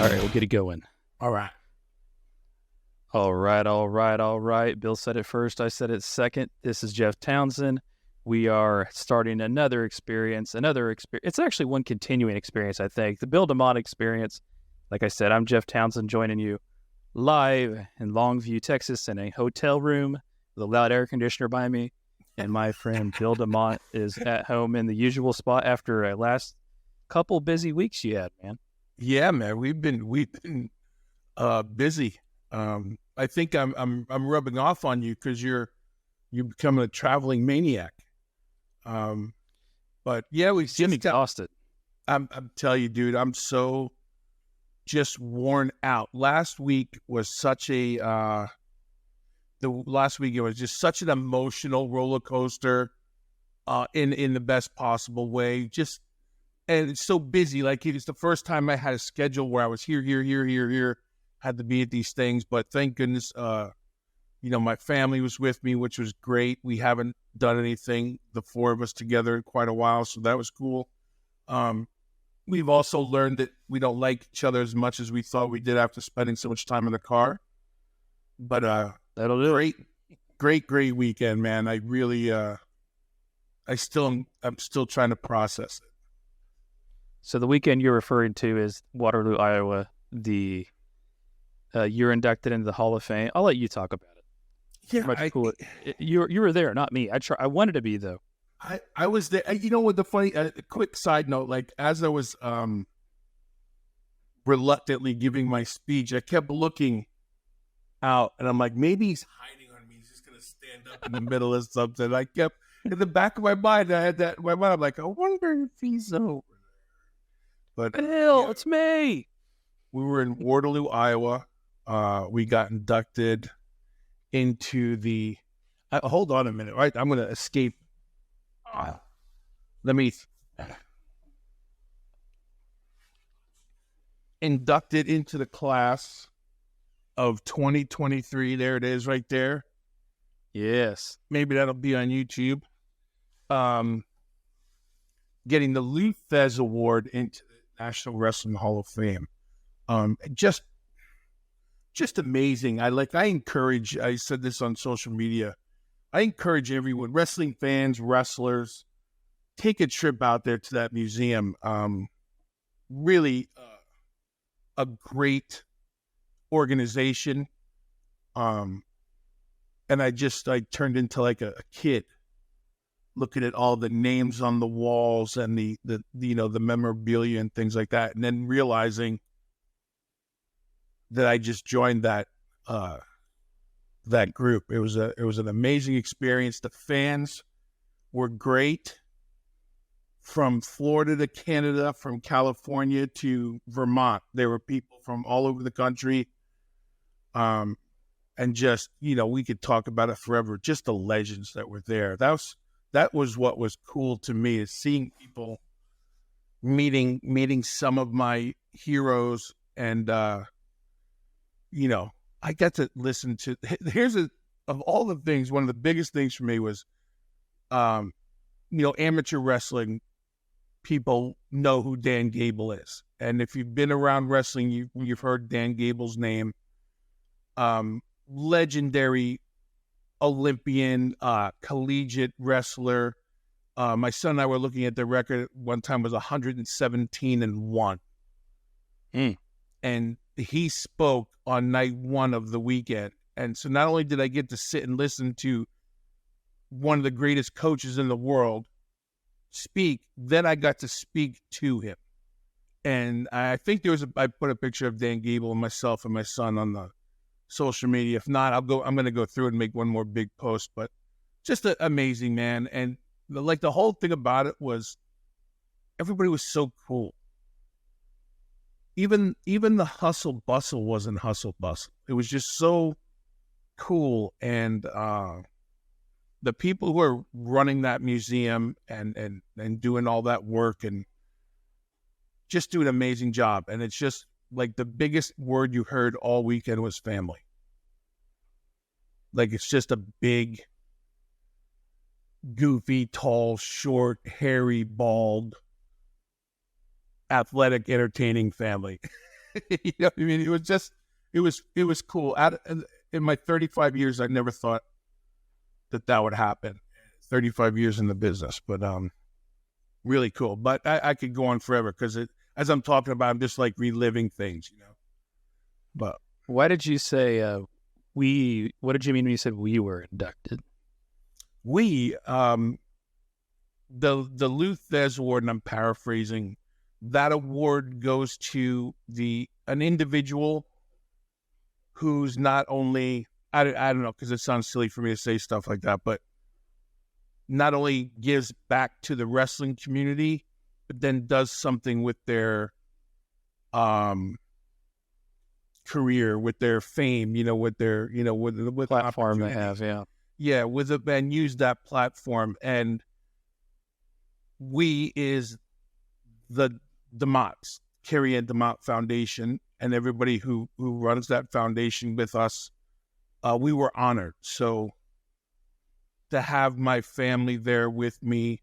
All right, we'll get it going. All right. All right. Bill said it first. I said it second. This is Jeff Townsend. We are starting another experience. It's actually one continuing experience, I think. The Bill DeMott Experience. Like I said, I'm Jeff Townsend joining you live in Longview, Texas in a hotel room with a loud air conditioner by me. And my friend Bill DeMott is at home in the usual spot after a last couple busy weeks you had, man. Yeah, man. We've been busy. I think I'm rubbing off on you because you become a traveling maniac. But yeah, we seem exhausted. I'm telling you, dude, I'm so just worn out. Last week was such it was just such an emotional roller coaster, in the best possible way. And it's so busy. Like, it's the first time I had a schedule where I was here, had to be at these things. But thank goodness, my family was with me, which was great. We haven't done anything, the four of us together, in quite a while. So that was cool. We've also learned that we don't like each other as much as we thought we did after spending so much time in the car. But that'll do it. Great weekend, man. I really, I'm still trying to process it. So the weekend you're referring to is Waterloo, Iowa. You're inducted into the Hall of Fame. I'll let you talk about it. Yeah, you were there, not me. I wanted to be, though. I was there. You know what? The funny, quick side note, like, as I was reluctantly giving my speech, I kept looking out, and I'm like, maybe he's hiding on me. He's just gonna stand up in the middle of something. I kept in the back of my mind. I had that in my mind. I'm like, I wonder if he's over. But Bill, yeah. It's me. We were in Waterloo, Iowa. We got inducted into the. Hold on a minute, right? I'm going to escape. Let me. Inducted into the class of 2023. There it is, right there. Yes. Maybe that'll be on YouTube. Getting the Lou Thez Award into the National Wrestling Hall of Fame. Just amazing. I said this on social media. I encourage everyone, wrestling fans, wrestlers, take a trip out there to that museum. Really a great organization. And I turned into like a kid, looking at all the names on the walls and the memorabilia and things like that, and then realizing that I just joined that group. It was an amazing experience. The fans were great, from Florida to Canada, from California to Vermont. There were people from all over the country. And just, we could talk about it forever. Just the legends that were there. That was what was cool to me, is seeing people, meeting some of my heroes. And, I got to listen to, of all the things, one of the biggest things for me was, amateur wrestling people know who Dan Gable is. And if you've been around wrestling, you've heard Dan Gable's name. Legendary Olympian, collegiate wrestler. My son and I were looking at the record one time, was 117-1. And he spoke on night one of the weekend. And so not only did I get to sit and listen to one of the greatest coaches in the world speak, then I got to speak to him. And I think I put a picture of Dan Gable and myself and my son on the social media. If not, I'm going to go through and make one more big post. But just amazing, man. And the whole thing about it was, everybody was so cool. Even the hustle bustle wasn't hustle bustle. It was just so cool. And the people who are running that museum and doing all that work and just do an amazing job. And it's just like the biggest word you heard all weekend was family. Like, it's just a big, goofy, tall, short, hairy, bald, athletic, entertaining family. You know what I mean? It was cool. In my 35 years, I never thought that would happen. 35 years in the business, but really cool. But I could go on forever because as I'm talking about, I'm just like reliving things, you know. But why did you say we? What did you mean when you said we were inducted? We, the Lou Thez Award, and I'm paraphrasing, that award goes to an individual who's not only, I don't know, because it sounds silly for me to say stuff like that, but not only gives back to the wrestling community, but then does something with their career, with their fame, you know, with their, you know, with Platform they have, yeah. Yeah, and use that platform. And we is the DeMotts, Carrie Ann DeMott Foundation, and everybody who runs that foundation with us. We were honored. So to have my family there with me,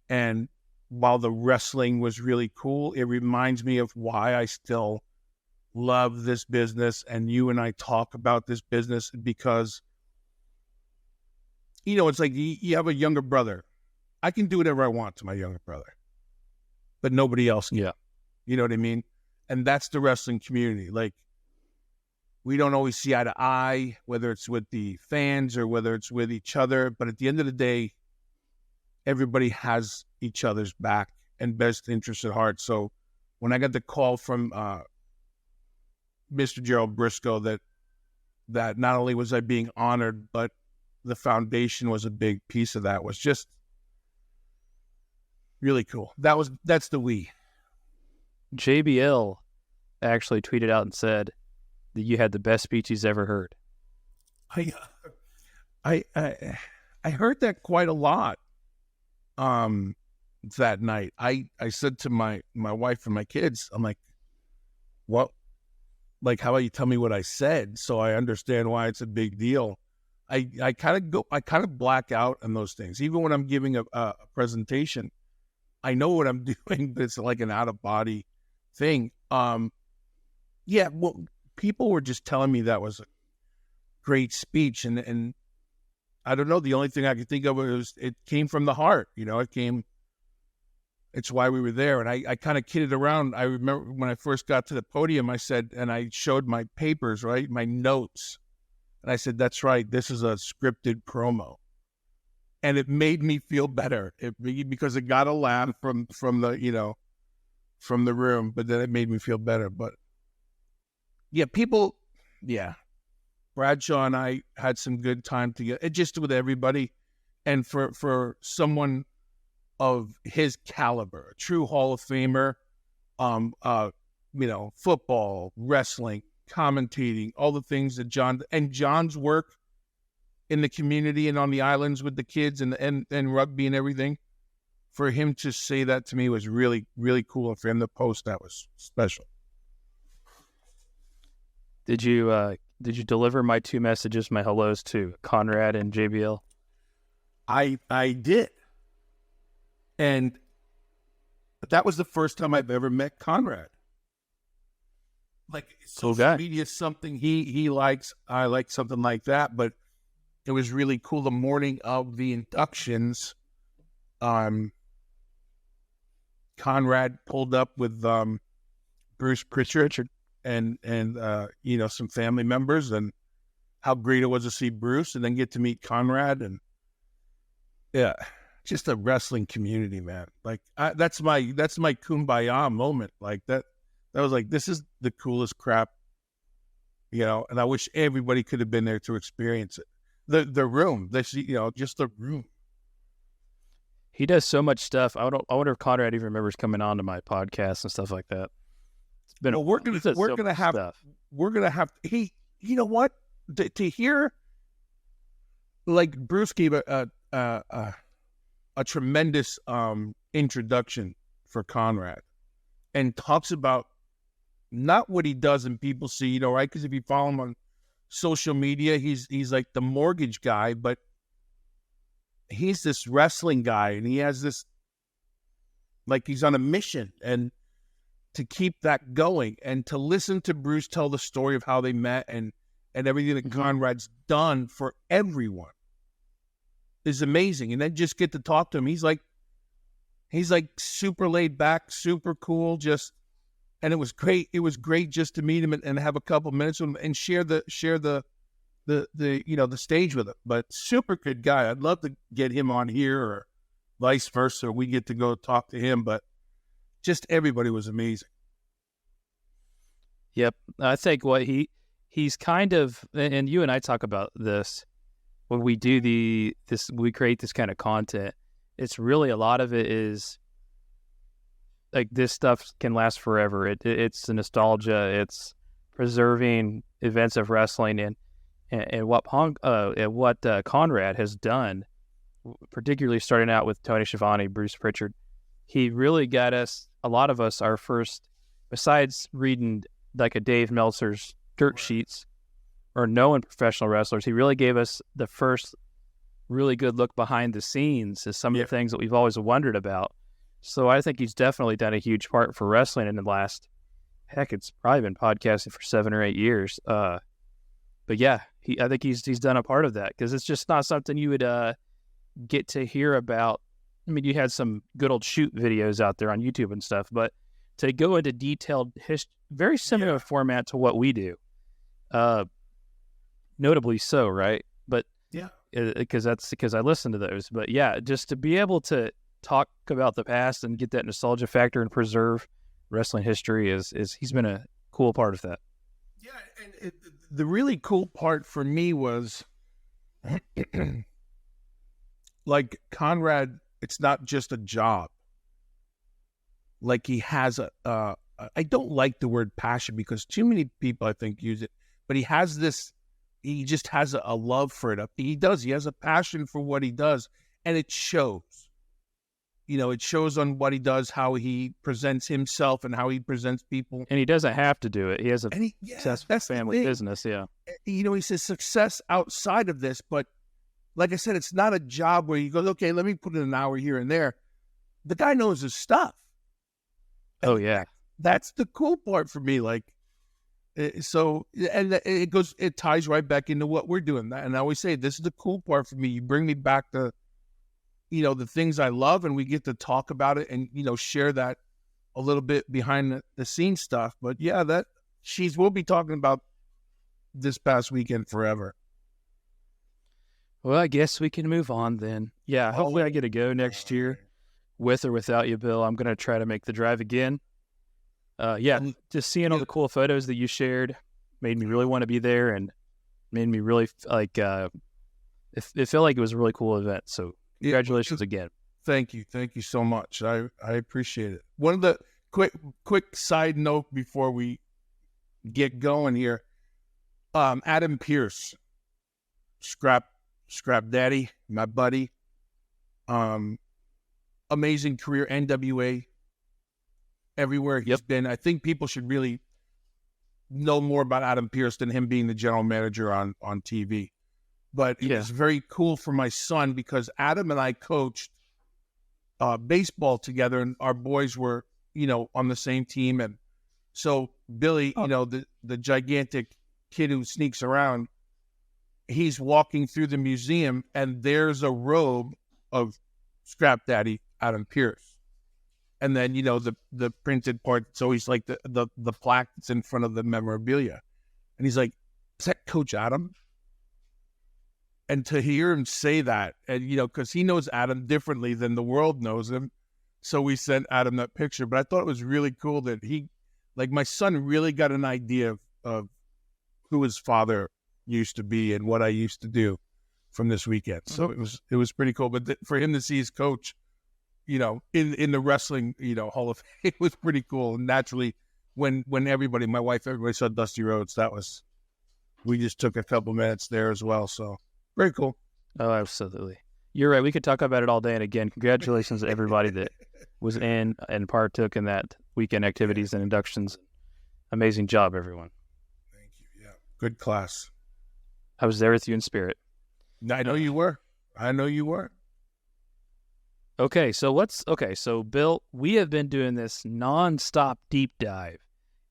and while the wrestling was really cool, it reminds me of why I still love this business, and you and I talk about this business, because, you know, it's like you have a younger brother. I can do whatever I want to my younger brother, but nobody else can. Yeah. You know what I mean? And that's the wrestling community. Like, we don't always see eye to eye, whether it's with the fans or whether it's with each other. But at the end of the day, everybody has each other's back and best interest at heart. So when I got the call from Mr. Gerald Briscoe that not only was I being honored, but the foundation was a big piece of that, was just really cool. That's the we. JBL actually tweeted out and said that you had the best speech he's ever heard. I heard that quite a lot that night. I said to my wife and my kids, I'm like, what? Like, how about you tell me what I said so I understand why it's a big deal? I kind of black out on those things. Even when I'm giving a presentation, I know what I'm doing, but it's like an out of body thing. Yeah, well, people were just telling me that was a great speech, and I don't know. The only thing I could think of was it came from the heart. You know, it's why we were there. And I kind of kidded around. I remember when I first got to the podium, I said, and I showed my papers, right, my notes, and I said, "That's right. This is a scripted promo," and it made me feel better. Because it got a laugh from the room, but then it made me feel better. But yeah, Bradshaw and I had some good time together, just with everybody. And for someone of his caliber, a true Hall of Famer, football, wrestling, commentating, all the things that John's work in the community and on the islands with the kids and rugby and everything, for him to say that to me was really, really cool. And for him to post that was special. Did you deliver my two messages, my hellos to Conrad and JBL? I did. And that was the first time I've ever met Conrad. Like, social media is something he likes. I like something like that. But it was really cool. The morning of the inductions, Conrad pulled up with Bruce Pritchard and some family members, and how great it was to see Bruce and then get to meet Conrad. And yeah, just a wrestling community, man. Like, that's my kumbaya moment. Like that was like, this is the coolest crap, and I wish everybody could have been there to experience it. The room, just the room. He does so much stuff. I wonder if Conrad even remembers coming on to my podcast and stuff like that. It's been we're gonna have you know what, to hear, like, Bruce gave a tremendous introduction for Conrad, and talks about not what he does and people see, right? Because if you follow him on social media, he's like the mortgage guy, but he's this wrestling guy, and he has this, like, he's on a mission. And to keep that going and to listen to Bruce tell the story of how they met and everything that Conrad's done for everyone is amazing. And then just get to talk to him. He's like super laid back, super cool, and it was great. It was great just to meet him and have a couple minutes with him and share the stage with him. But super good guy. I'd love to get him on here or vice versa. We get to go talk to him, but just everybody was amazing. Yep. I think what he's kind of, and you and I talk about this when we do we create this kind of content. It's really, a lot of it is like, this stuff can last forever. It's the nostalgia. It's preserving events of wrestling and what Conrad has done, particularly starting out with Tony Schiavone, Bruce Pritchard. He really got us, a lot of us, our first, besides reading like a Dave Meltzer's dirt sheets or knowing professional wrestlers, he really gave us the first really good look behind the scenes as some of the things that we've always wondered about. So I think he's definitely done a huge part for wrestling in the last, it's probably been podcasting for 7 or 8 years. But yeah, I think he's done a part of that, because it's just not something you would get to hear about. I mean, you had some good old shoot videos out there on YouTube and stuff, but to go into detailed history, very similar format to what we do, notably so, right? But because I listen to those. But yeah, just to be able to talk about the past and get that nostalgia factor and preserve wrestling history is he's been a cool part of that. Yeah, and the really cool part for me was like Conrad, it's not just a job. Like, he has I don't like the word passion because too many people, I think, use it, but he just has a love for it. He has a passion for what he does, and it shows. It shows on what he does, how he presents himself and how he presents people. And he doesn't have to do it. He has a successful family business, He says success outside of this, but like I said, it's not a job where you go, okay, let me put in an hour here and there. The guy knows his stuff. Oh, yeah. That's the cool part for me. Like, so, and it ties right back into what we're doing. And I always say, this is the cool part for me. You bring me back to, the things I love, and we get to talk about it and, share that a little bit behind the scenes stuff. But yeah, we'll be talking about this past weekend forever. Well, I guess we can move on then. Yeah, hopefully I get to go next year, with or without you, Bill. I'm going to try to make the drive again. Just seeing all the cool photos that you shared made me really want to be there, and made me really it felt like it was a really cool event. So congratulations again. Thank you so much. I appreciate it. One of the quick side note before we get going here, Adam Pearce, Scrap Daddy, my buddy, amazing career, NWA, everywhere he's been. I think people should really know more about Adam Pearce than him being the general manager on TV. But it was very cool for my son because Adam and I coached baseball together, and our boys were, on the same team. And so Billy, the gigantic kid who sneaks around, he's walking through the museum, and there's a robe of Scrap Daddy Adam Pearce. And then, the printed part. So he's like the plaque that's in front of the memorabilia. And he's like, is that Coach Adam? And to hear him say that, and, because he knows Adam differently than the world knows him. So we sent Adam that picture. But I thought it was really cool that my son really got an idea of who his father used to be and what I used to do from this weekend. So it was pretty cool. But for him to see his coach, in the wrestling, Hall of Fame, it was pretty cool. And naturally, when everybody saw Dusty Rhodes, we just took a couple minutes there as well. So very cool. Oh, absolutely. You're right. We could talk about it all day. And again, congratulations to everybody that was in and partook in that weekend activities and inductions. Amazing job, everyone. Thank you. Yeah. Good class. I was there with you in spirit. I know you were. Okay, so Bill, we have been doing this nonstop deep dive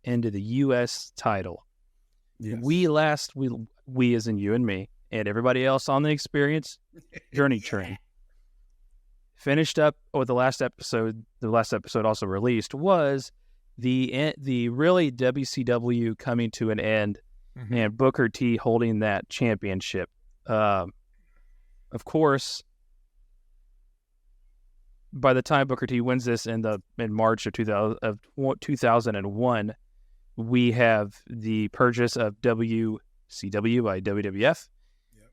into the U.S. title. Yes. We as in you and me and everybody else on the Experience Journey Train finished up with the last episode. The last episode also released was the really WCW coming to an end and Booker T holding that championship. Of course, by the time Booker T wins this in March of 2001, we have the purchase of WCW by WWF,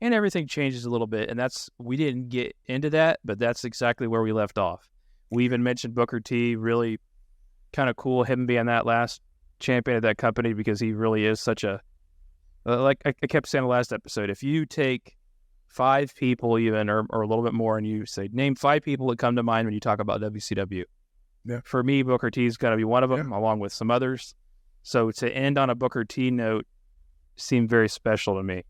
and everything changes a little bit. And we didn't get into that, but that's exactly where we left off. We even mentioned Booker T, really kind of cool, him being that last champion of that company, because he really is such a, like I kept saying in the last episode, if you take 5 people even, or a little bit more, and you say, name 5 people that come to mind when you talk about WCW. Yeah. For me, Booker T's got to be one of them, along with some others. So to end on a Booker T note seemed very special to me.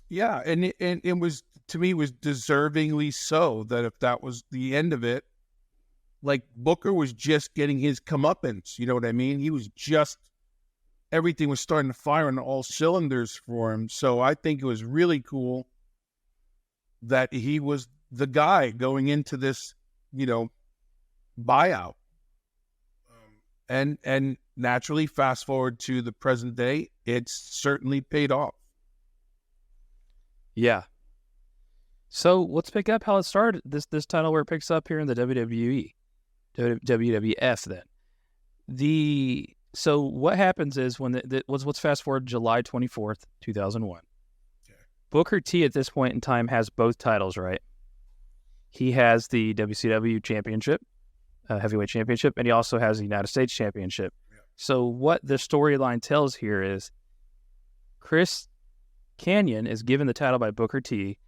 Yeah, and it was, to me, was deservingly so, that if that was the end of it, like Booker was just getting his comeuppance, you know what I mean? He was just, everything was starting to fire on all cylinders for him. So I think it was really cool that he was the guy going into this, buyout. And naturally, fast forward to the present day, it's certainly paid off. Yeah. So let's pick up how it started. This title where it picks up here in the WWE, WWF. Then so what happens is let's fast forward July 24th, 2001. Okay. Booker T at this point in time has both titles, right? He has the WCW Championship, Heavyweight Championship, and he also has the United States Championship. Yeah. So what the storyline tells here is Chris Kanyon is given the title by Booker T.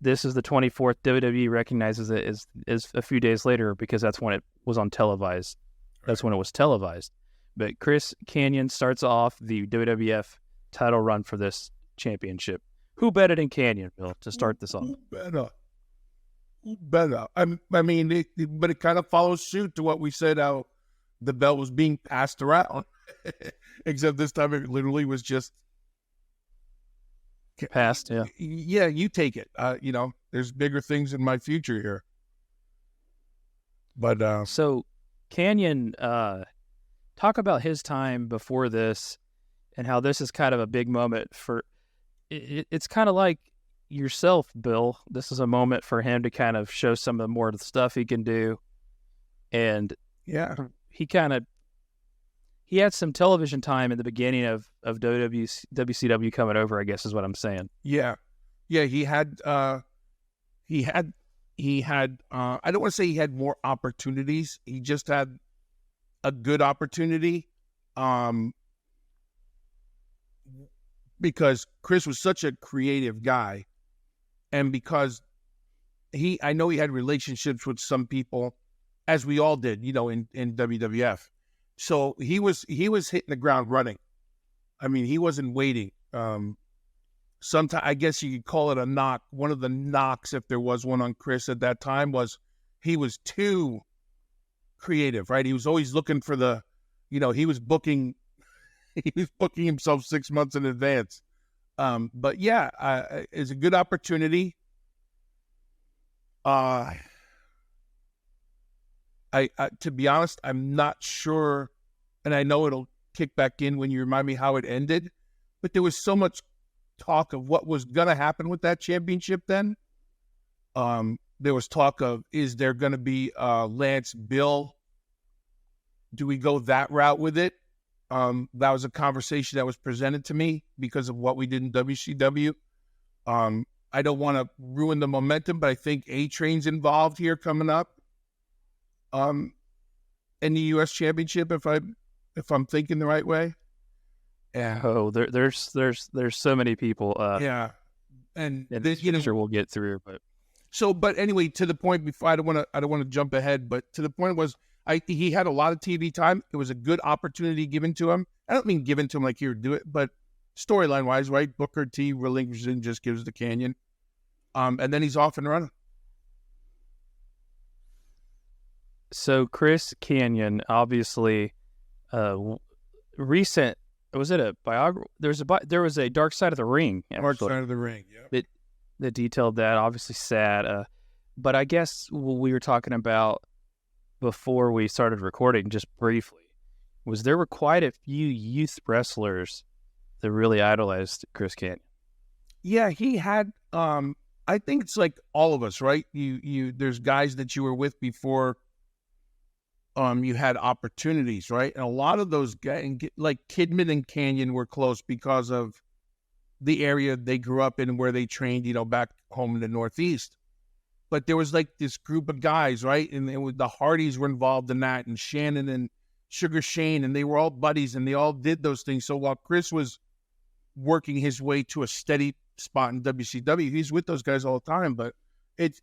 This is the 24th. WWE recognizes it is a few days later, because that's when it was on televised. That's when it was televised. But Chris Kanyon starts off the WWF title run for this championship. Who better than Kanyon, Bill, to start this off? Who better? I mean, but it kind of follows suit to what we said, how the belt was being passed around. Except this time it literally was just passed. Yeah. Yeah, you take it. There's bigger things in my future here. But so Kanyon, talk about his time before this and how this is kind of a big moment for it's kind of like yourself, Bill. This is a moment for him to kind of show some of the more of the stuff he can do. And he had some television time in the beginning of WCW coming over, I guess is what I'm saying. Yeah. He had I don't want to say he had more opportunities. He just had a good opportunity. Because Chris was such a creative guy, and because I know he had relationships with some people, as we all did, in WWF. So he was hitting the ground running. I mean, he wasn't waiting. Sometimes I guess you could call it a knock. One of the knocks, if there was one on Chris at that time, was he was too creative, right? He was always looking for he was booking himself 6 months in advance. But yeah, it's a good opportunity. To be honest, I'm not sure, and I know it'll kick back in when you remind me how it ended, but there was so much talk of what was going to happen with that championship then. There was talk of, is there going to be Lance Bill? Do we go that route with it? That was a conversation that was presented to me because of what we did in WCW. I don't want to ruin the momentum, but I think A-Train's involved here coming up. In the U.S. Championship, if I'm thinking the right way. Yeah. Oh, there's so many people. Yeah, and this, sure we'll get through, but anyway, to the point. Before I don't want to jump ahead, but to the point was he had a lot of TV time. It was a good opportunity given to him. I don't mean given to him like here, do it, but storyline wise, right? Booker T relinquishes and just gives the Kanyon, and then he's off and running. So Chris Canyon, obviously, recent. Was it a biography? There was a Dark Side of the Ring. Dark Side of the Ring. Yeah. That detailed that. Obviously sad. But I guess what we were talking about before we started recording, just briefly, was there were quite a few youth wrestlers that really idolized Chris Canyon. Yeah, he had. I think it's like all of us, right? There's guys that you were with before. You had opportunities, right? And a lot of those guys, like Kidman and Canyon, were close because of the area they grew up in, where they trained, back home in the Northeast. But there was like this group of guys, right? And the Hardys were involved in that, and Shannon and Sugar Shane, and they were all buddies, and they all did those things. So while Chris was working his way to a steady spot in WCW, he's with those guys all the time. But it's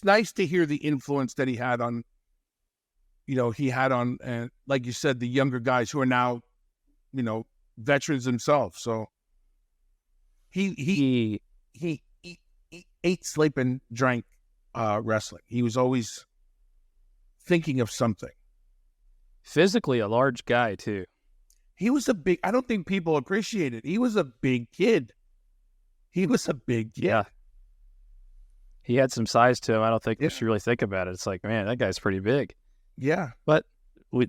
nice to hear the influence that he had on, like you said, the younger guys who are now, veterans themselves. So he ate, slept, and drank wrestling. He was always thinking of something. Physically a large guy too. He was I don't think people appreciate it. He was a big kid. Yeah. He had some size to him. I don't think we should really think about it. It's like, man, that guy's pretty big. Yeah. But I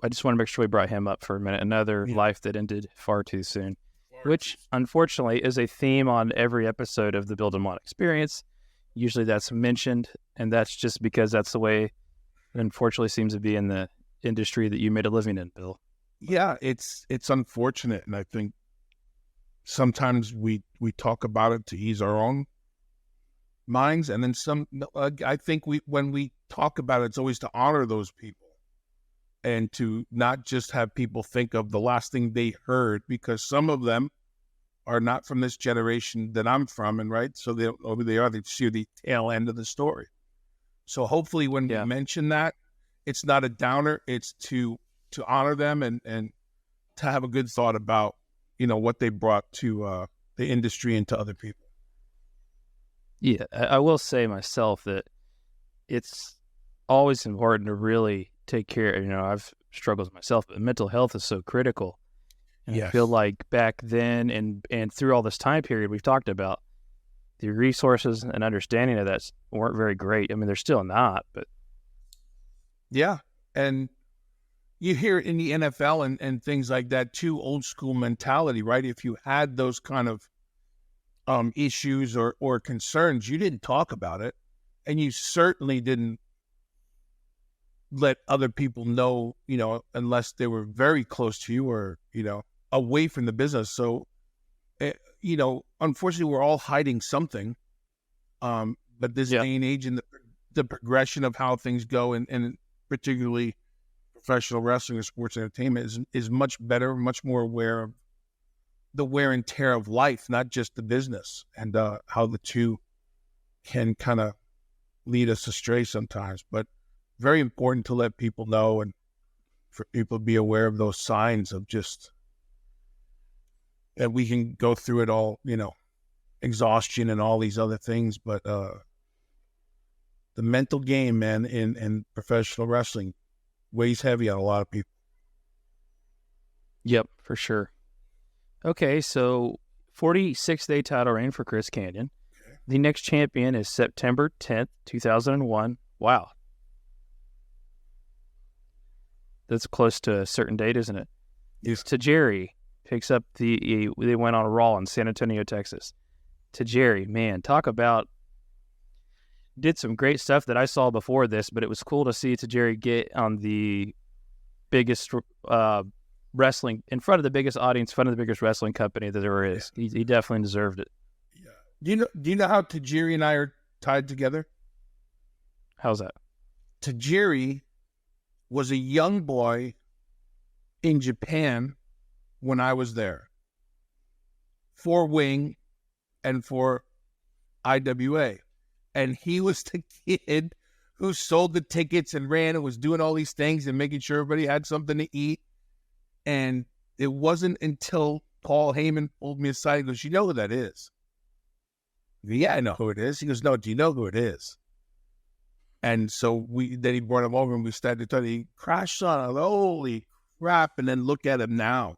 just want to make sure we brought him up for a minute. Another life that ended far too soon, which unfortunately is a theme on every episode of the Bill DeMott Experience. Usually that's mentioned, and that's just because that's the way it unfortunately seems to be in the industry that you made a living in, Bill. Yeah, it's unfortunate, and I think sometimes we talk about it to ease our own minds, and then I think when we talk about it, it's always to honor those people and to not just have people think of the last thing they heard, because some of them are not from this generation that I'm from, and right, so they don't know who they are. They see the tail end of the story. So hopefully when we mention that, it's not a downer. It's to honor them and to have a good thought about, what they brought to the industry and to other people. Yeah, I will say myself that it's always important to really take care. I've struggled with myself, but mental health is so critical. And I feel like back then and through all this time period we've talked about, the resources and understanding of that weren't very great. I mean, they're still not, but. Yeah. And you hear it in the NFL and things like that too, old school mentality, right? If you had those kind of issues or concerns, you didn't talk about it, and you certainly didn't let other people know, unless they were very close to you or, away from the business. So, unfortunately, we're all hiding something. But this day and age and the progression of how things go, and particularly professional wrestling or sports entertainment is much better, much more aware of the wear and tear of life, not just the business, and how the two can kind of lead us astray sometimes. But very important to let people know and for people to be aware of those signs of just that we can go through it all, exhaustion and all these other things. But the mental game, man, in professional wrestling weighs heavy on a lot of people. Yep, for sure. Okay, so 46-day title reign for Chris Canyon. Okay. The next champion is September 10th, 2001. Wow. That's close to a certain date, isn't it? Yeah. Tajiri picks up they went on a Raw in San Antonio, Texas. Tajiri, man, talk about, did some great stuff that I saw before this, but it was cool to see Tajiri get on the biggest wrestling, in front of the biggest audience, in front of the biggest wrestling company that there is. Yeah. He definitely deserved it. Yeah. Do you know how Tajiri and I are tied together? How's that? Tajiri was a young boy in Japan when I was there for Wing and for IWA. And he was the kid who sold the tickets and ran and was doing all these things and making sure everybody had something to eat. And it wasn't until Paul Heyman pulled me aside and goes, "You know who that is?" I go, "Yeah, I know who it is." He goes, "No, do you know who it is?" And so then he brought him over and we started to he crashed on him. Holy crap. And then look at him now.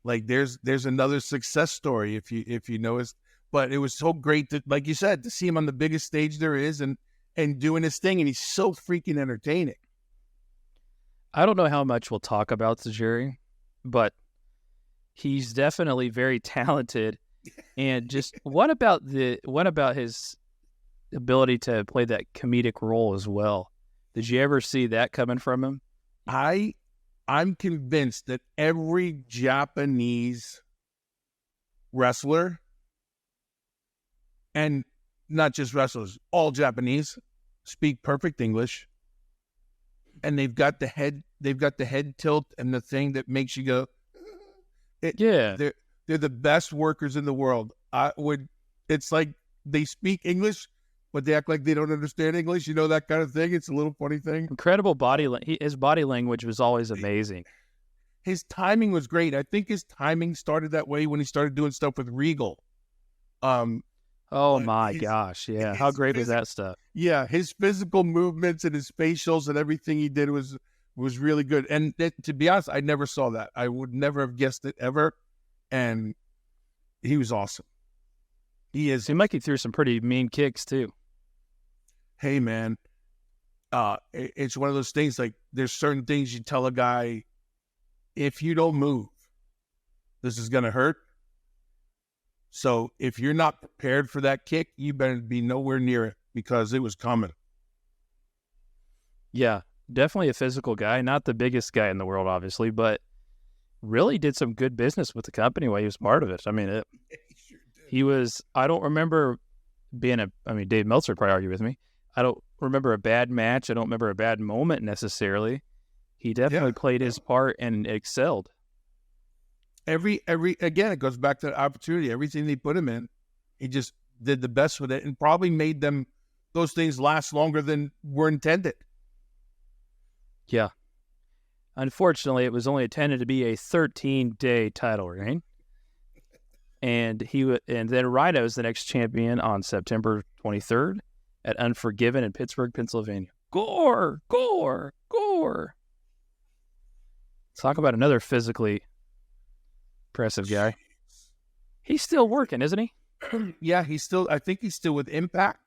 Like there's another success story if you notice. But it was so great to, like you said, to see him on the biggest stage there is and doing his thing. And he's so freaking entertaining. I don't know how much we'll talk about Tajiri, but he's definitely very talented. And just what about his ability to play that comedic role as well? Did you ever see that coming from him? I'm convinced that every Japanese wrestler, and not just wrestlers, all Japanese speak perfect English, and they've got the head tilt and the thing that makes you go. They're the best workers in the world. It's like they speak English, but they act like they don't understand English. You know, that kind of thing. It's a little funny thing. Incredible his body language was always amazing. His timing was great. I think his timing started that way when he started doing stuff with Regal. Oh my gosh, yeah. How great was that stuff? Yeah, his physical movements and his facials and everything he did was really good. And to be honest, I never saw that. I would never have guessed it ever. And he was awesome. He is. Seemed like he threw some pretty mean kicks too. Hey man, it's one of those things, like there's certain things you tell a guy, if you don't move, this is going to hurt. So if you're not prepared for that kick, you better be nowhere near it because it was coming. Yeah, definitely a physical guy. Not the biggest guy in the world, obviously, but really did some good business with the company while he was part of it. I mean, he was, I don't remember Dave Meltzer would probably argue with me. I don't remember a bad match. I don't remember a bad moment necessarily. He definitely played his part and excelled. Again, it goes back to the opportunity. Everything they put him in, he just did the best with it and probably made those things last longer than were intended. Yeah. Unfortunately, it was only intended to be a 13-day title reign. And then Rhino's the next champion on September 23rd at Unforgiven in Pittsburgh, Pennsylvania. Gore! Talk about another physically impressive guy. He's still working, isn't he? Yeah, I think he's still with Impact.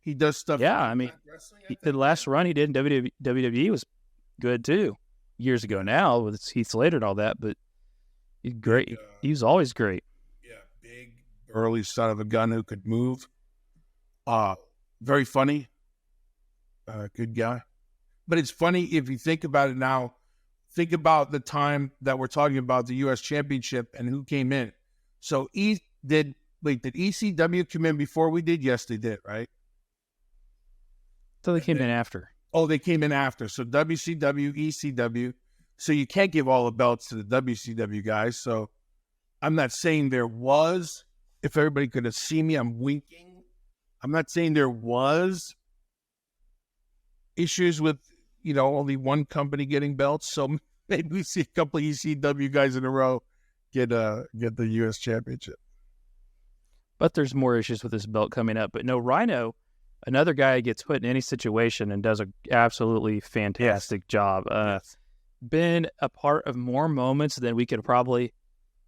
He does stuff. Yeah, I mean, the last run he did in WWE was good too. Years ago now with Heath Slater and all that, but he's great. He was always great. Yeah, big, burly son of a gun who could move. Very funny. Good guy. But it's funny if you think about it now. Think about the time that we're talking about the U.S. Championship and who came in. So did ECW come in before we did? Yes, they did, right? So they came in after. Oh, they came in after. So WCW, ECW. So you can't give all the belts to the WCW guys. So I'm not saying there was. If everybody could have seen me, I'm winking. I'm not saying there was issues with, only one company getting belts. So maybe we see a couple of ECW guys in a row get the U.S. Championship. But there's more issues with this belt coming up. But no, Rhino, another guy gets put in any situation and does an absolutely fantastic job. Been a part of more moments than we could probably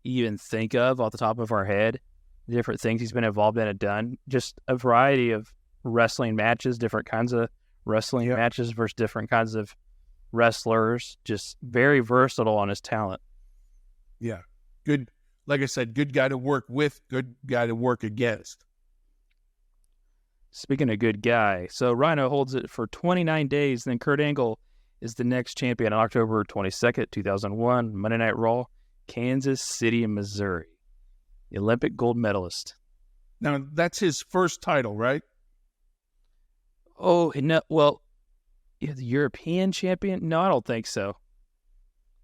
even think of off the top of our head. Different things he's been involved in and done. Just a variety of wrestling matches, different kinds of wrestling matches versus different kinds of wrestlers. Just very versatile on his talent. Yeah. Good. Like I said, good guy to work with, good guy to work against. Speaking of good guy, so Rhino holds it for 29 days. Then Kurt Angle is the next champion on October 22nd, 2001, Monday Night Raw, Kansas City, Missouri. The Olympic gold medalist. Now, that's his first title, right? Oh, no, well, the European champion? No, I don't think so.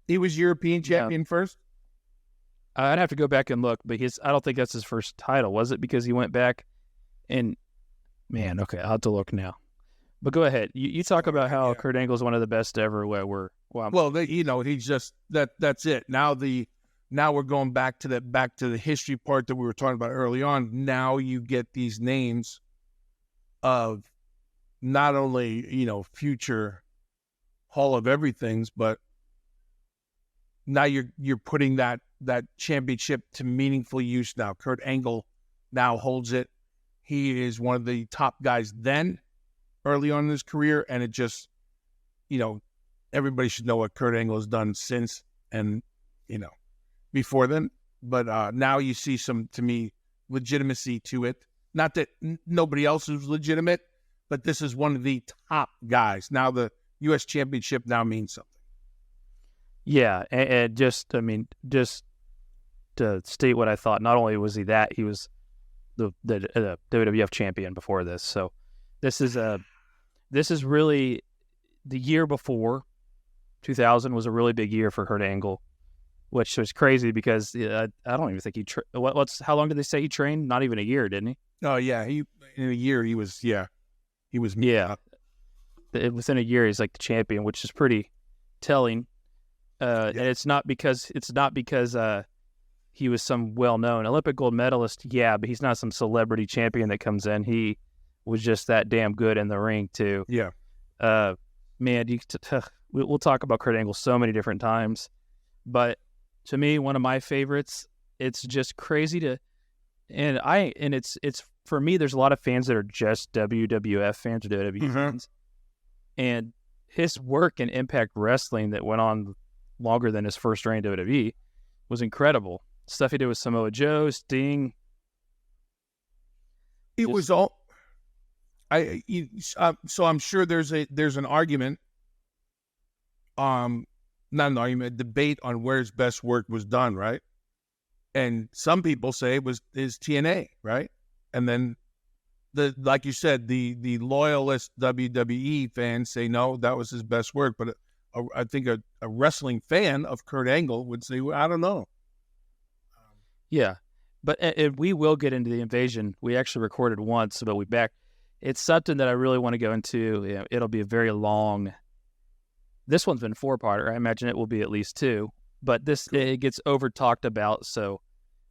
He was European champion first? I'd have to go back and look, but I don't think that's his first title. Was it because he went back and, man, okay, I'll have to look now. But go ahead. You talk about how Kurt Angle is one of the best ever. He's just, that's it. Now we're going back to the history part that we were talking about early on. Now you get these names of not only, future Hall of Everythings, but now you're putting that championship to meaningful use now. Kurt Angle now holds it. He is one of the top guys then, early on in his career, and it just, everybody should know what Kurt Angle has done since and, before then. But now you see some, to me, legitimacy to it. Not that nobody else is legitimate, but this is one of the top guys. Now the U.S. Championship now means something. Yeah, and just to state what I thought, not only was he that, he was the WWF champion before this. So this is really the year before 2000 was a really big year for Kurt Angle, which was crazy because I don't even think he how long did they say he trained? Not even a year, didn't he? Oh yeah, in a year he was within a year he's like the champion, which is pretty telling. And it's not because he was some well-known Olympic gold medalist, but he's not some celebrity champion that comes in. He was just that damn good in the ring too. Yeah. Man, we'll talk about Kurt Angle so many different times, but to me, one of my favorites. It's just crazy and it's for me. There's a lot of fans that are just WWF fans or WWE fans, and his work in Impact Wrestling that went on longer than his first reign in WWE was incredible. Stuff he did with Samoa Joe, Sting. It was all. So I'm sure there's an argument. Not an argument, a debate on where his best work was done, right? And some people say it was his TNA, right? And then like you said, the loyalist WWE fans say no, that was his best work. But I think a wrestling fan of Kurt Angle would say, well, I don't know. Yeah, but we will get into the Invasion. We actually recorded once, but we back. It's something that I really want to go into. It'll be a very long. This one's been 4-parter. I imagine it will be at least 2. But it gets over talked about, so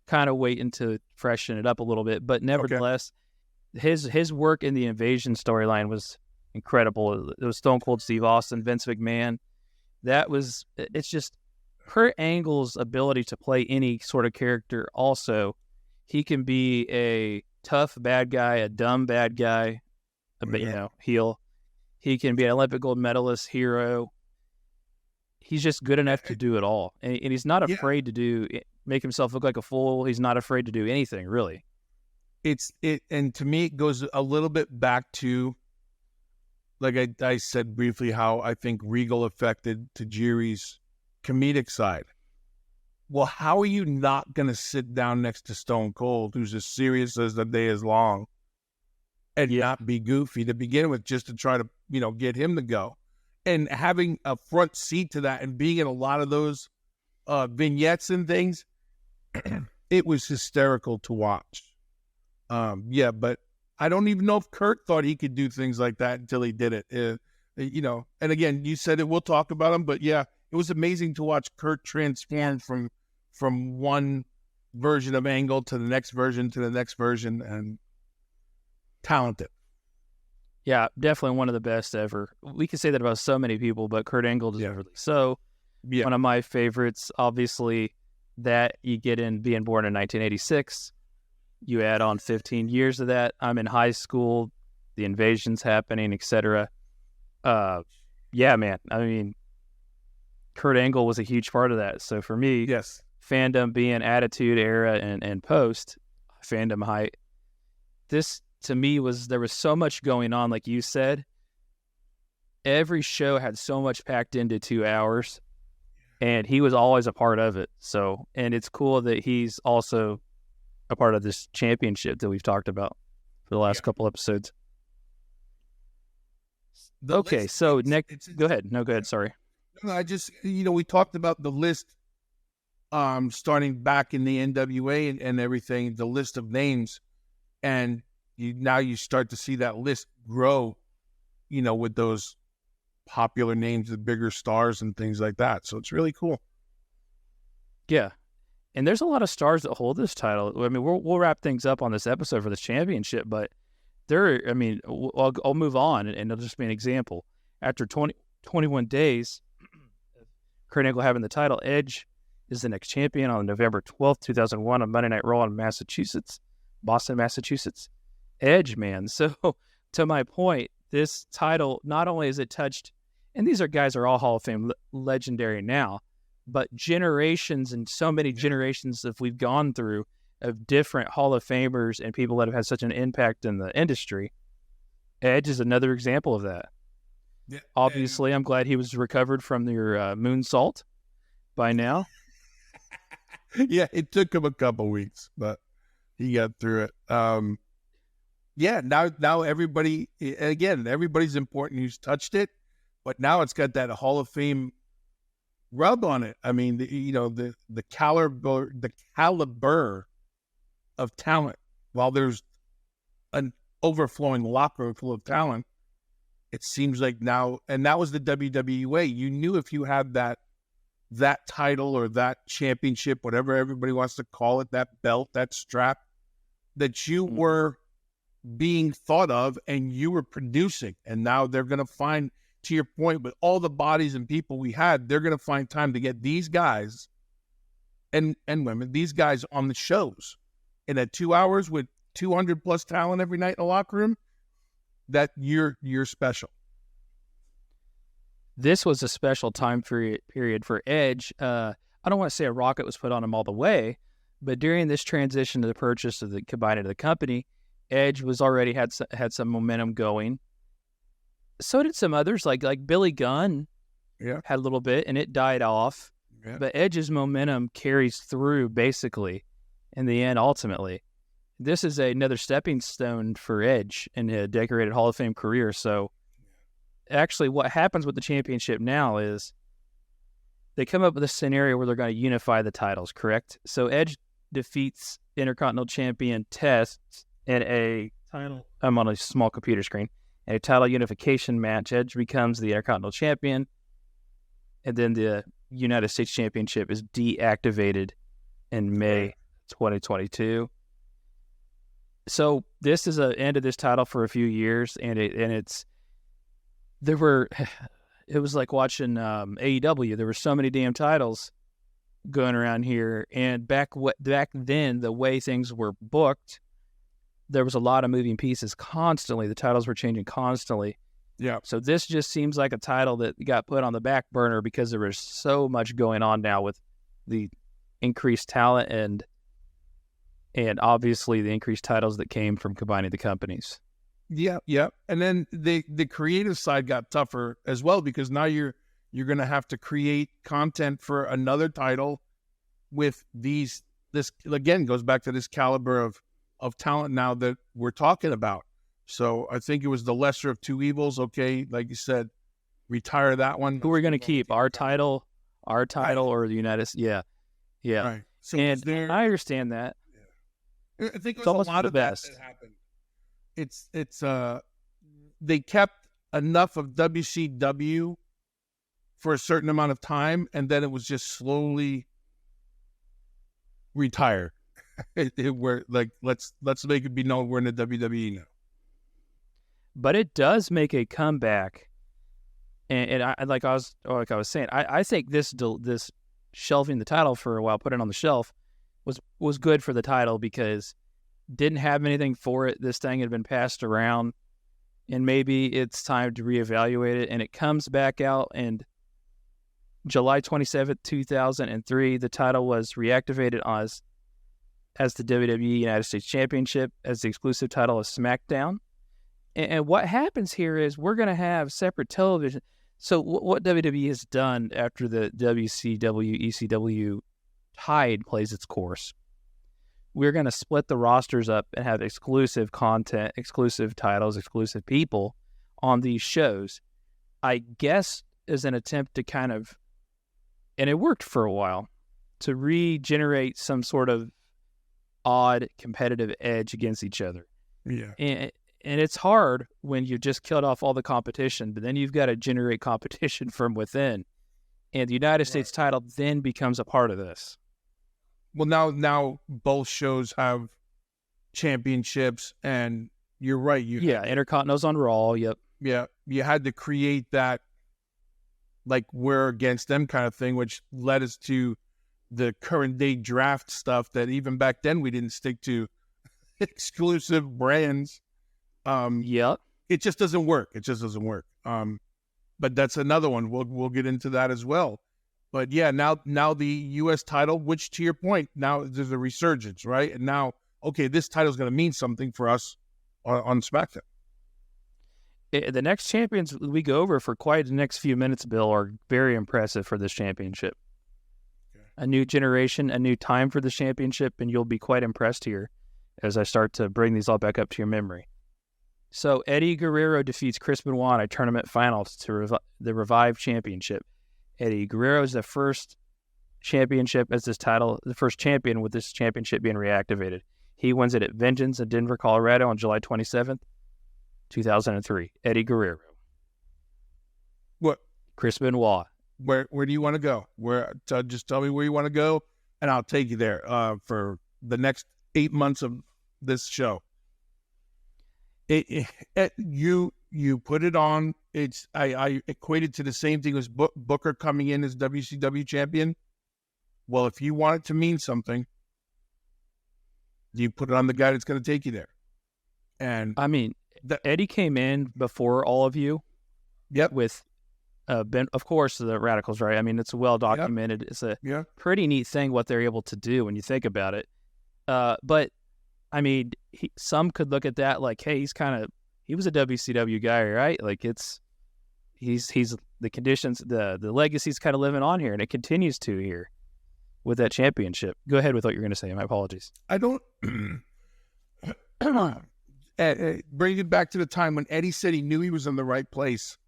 kind of waiting to freshen it up a little bit. But nevertheless, his work in the Invasion storyline was incredible. It was Stone Cold Steve Austin, Vince McMahon. It's just Kurt Angle's ability to play any sort of character. Also, he can be a tough bad guy, a dumb bad guy, heel. He can be an Olympic gold medalist, hero. He's just good enough to do it all. And he's not afraid to make himself look like a fool. He's not afraid to do anything, really. And to me, it goes a little bit back to, like I said briefly, how I think Regal affected Tajiri's comedic side. Well, how are you not going to sit down next to Stone Cold, who's as serious as the day is long, and not be goofy to begin with, just to try to, get him to go? And having a front seat to that and being in a lot of those vignettes and things, it was hysterical to watch. But I don't even know if Kurt thought he could do things like that until he did it. And again, you said it, we'll talk about him, but it was amazing to watch Kurt transform from one version of Angle to the next version, and talented. Yeah, definitely one of the best ever. We can say that about so many people, but Kurt Angle deservedly so. Yeah. One of my favorites, obviously, that you get in being born in 1986. You add on 15 years of that. I'm in high school. The invasion's happening, etc. Man. I mean, Kurt Angle was a huge part of that. So for me, fandom being Attitude Era and post, fandom height, this to me there was so much going on, like you said. Every show had so much packed into 2 hours, and he was always a part of it. So, and it's cool that he's also a part of this championship that we've talked about for the last couple episodes. So next, go ahead. No, go ahead. Sorry. No, I just, we talked about the list starting back in the NWA and everything, the list of names, and now you start to see that list grow, with those popular names, the bigger stars and things like that. So it's really cool. Yeah. And there's a lot of stars that hold this title. I mean, we'll wrap things up on this episode for this championship, but I mean, I'll move on, and it'll just be an example. After 21 days, Kurt Angle having the title, Edge is the next champion on November 12th, 2001 on Monday Night Raw in Boston, Massachusetts. Edge, man. So to my point, this title, not only is it touched, and these guys are all Hall of Fame legendary now, but generations and so many generations that we've gone through of different Hall of Famers and people that have had such an impact in the industry. Edge is another example of that. Yeah, obviously, I'm glad he was recovered from your moonsault by now. Yeah, it took him a couple weeks, but he got through it. Yeah, now everybody, again, everybody's important who's touched it, but now it's got that Hall of Fame rub on it. I mean, the caliber of talent. While there's an overflowing locker room full of talent, it seems like now, and that was the WWE way. You knew if you had that title or that championship, whatever everybody wants to call it, that belt, that strap, that you were being thought of and you were producing. And now they're going to find, to your point, with all the bodies and people we had, they're going to find time to get these guys and women, these guys on the shows. And at 2 hours with 200 plus talent every night in the locker room, that you're special. This was a special time period for Edge. I don't want to say a rocket was put on him all the way, but during this transition to the purchase of the combined into the company, Edge was already had some momentum going. So did some others, like Billy Gunn had a little bit, and it died off. Yeah. But Edge's momentum carries through, basically, in the end, ultimately. This is another stepping stone for Edge in a decorated Hall of Fame career. So actually what happens with the championship now is they come up with a scenario where they're going to unify the titles, correct? So Edge defeats Intercontinental Champion Test in a title. I'm on a small computer screen. In a title unification match, Edge becomes the Intercontinental Champion, and then the United States Championship is deactivated in May 2022. So this is an end of this title for a few years, and it was like watching AEW. There were so many damn titles going around here, and back then, the way things were booked, there was a lot of moving pieces constantly. The titles were changing constantly. Yeah. So this just seems like a title that got put on the back burner because there was so much going on now with the increased talent and obviously the increased titles that came from combining the companies. Yeah, yeah. And then the creative side got tougher as well, because now you're going to have to create content for another title with this again goes back to this caliber of talent now that we're talking about. So I think it was the lesser of two evils. Okay, like you said, retire that one. Who are we going to keep? Our title, right. Or the United States? Yeah, yeah. Right. So and I understand that. Yeah. I think it was a lot of that happened. It's they kept enough of WCW for a certain amount of time, and then it was just slowly retired. We're like, let's make it be known we're in the WWE now. But it does make a comeback, and I like I was saying, I think this shelving the title for a while, putting it on the shelf, was good for the title because didn't have anything for it. This thing had been passed around, and maybe it's time to reevaluate it. And it comes back out, and July 27th, 2003, the title was reactivated as the WWE United States Championship as the exclusive title of SmackDown. And what happens here is we're going to have separate television. So what WWE has done after the WCW, ECW tide plays its course, we're going to split the rosters up and have exclusive content, exclusive titles, exclusive people on these shows. I guess as an attempt to kind of, and it worked for a while, to regenerate some sort of odd competitive edge against each other. Yeah. And it's hard when you've just killed off all the competition, but then you've got to generate competition from within. And the United States title then becomes a part of this. Well, now both shows have championships, and You're right. Intercontinental's on Raw. Yep. Yeah, you had to create that, like, we're against them kind of thing, which led us to the current day draft stuff that even back then we didn't stick to exclusive brands. Yep. It just doesn't work. But that's another one. We'll get into that as well. But yeah, now the U.S. title, which to your point, now there's a resurgence, right? And now, okay, this title is going to mean something for us on SmackDown. The next champions we go over for quite the next few minutes, Bill, are very impressive for this championship. Okay. A new generation, a new time for the championship, and you'll be quite impressed here as I start to bring these all back up to your memory. So Eddie Guerrero defeats Chris Benoit in a tournament final to the Revive Championship. Eddie Guerrero is the first championship as this title, the first champion with this championship being reactivated. He wins it at Vengeance in Denver, Colorado on July 27th, 2003. Eddie Guerrero. What? Chris Benoit. Where do you want to go? Just tell me where you want to go, and I'll take you there for the next 8 months of this show. You put it on. I equated to the same thing as Booker coming in as WCW champion. Well, if you want it to mean something, you put it on the guy that's going to take you there. And I mean, Eddie came in before all of you. Yep. With of course, the Radicals, right? I mean, it's well documented. Yep. It's a pretty neat thing what they're able to do when you think about it. But I mean, some could look at that like, hey, he was a WCW guy, right? Like he's the conditions, the legacy's kind of living on here, and it continues to here with that championship. Go ahead with what you're going to say. My apologies. I don't bring it back to the time when Eddie said he knew he was in the right place.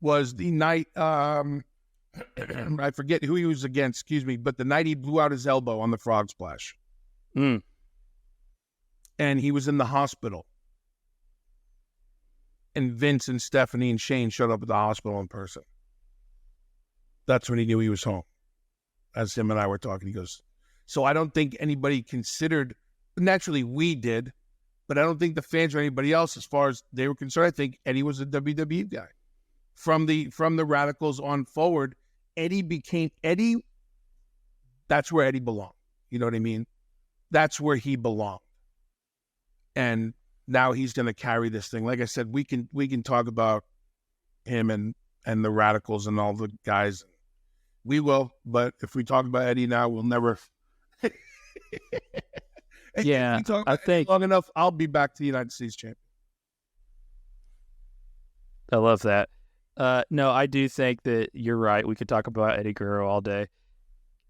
Was the night I forget who he was against, but the night he blew out his elbow on the frog splash. Mm. And he was in the hospital. And Vince and Stephanie and Shane showed up at the hospital in person. That's when he knew he was home. As him and I were talking, he goes, so I don't think anybody considered, naturally we did, but I don't think the fans or anybody else, as far as they were concerned, I think Eddie was a WWE guy. From the Radicals on forward, Eddie, that's where Eddie belonged. You know what I mean? That's where he belonged. And now he's going to carry this thing. Like I said, we can talk about him and the Radicals and all the guys. We will, but if we talk about Eddie now, we'll never. Yeah, I think long enough, I'll be back to the United States champion. I love that. No, I do think that you're right. We could talk about Eddie Guerrero all day.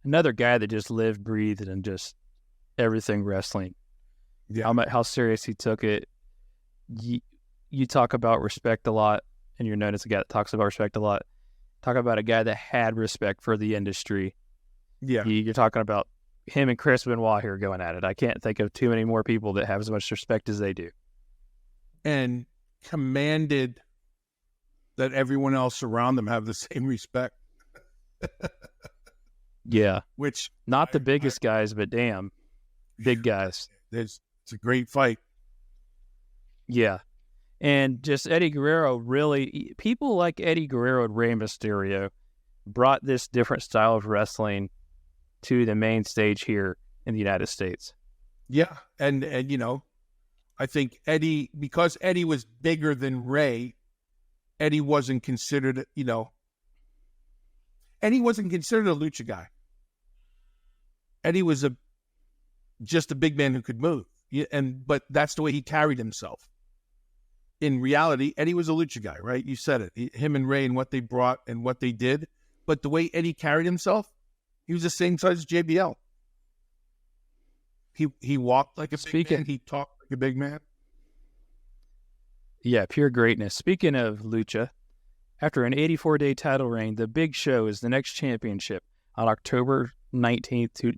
Another guy that just lived, breathed, and just everything wrestling. Yeah, how serious he took it. You talk about respect a lot, and you're known as a guy that talks about respect a lot. Talk about a guy that had respect for the industry. Yeah, you're talking about him and Chris Benoit here going at it. I can't think of too many more people that have as much respect as they do. And commanded that everyone else around them have the same respect. Yeah. Which not the biggest guys, but damn, big guys. It's a great fight. Yeah. And just Eddie Guerrero, really, people like Eddie Guerrero and Rey Mysterio brought this different style of wrestling to the main stage here in the United States. Yeah. And you know, I think Eddie, because Eddie was bigger than Rey, Eddie wasn't considered, Eddie wasn't considered a lucha guy. Eddie was just a big man who could move. But that's the way he carried himself. In reality, Eddie was a lucha guy, right? You said it. Him and Rey and what they brought and what they did. But the way Eddie carried himself, he was the same size as JBL. He walked like a big man. He talked like a big man. Yeah, pure greatness. Speaking of lucha, after an 84-day title reign, the big show is the next championship on October 19th.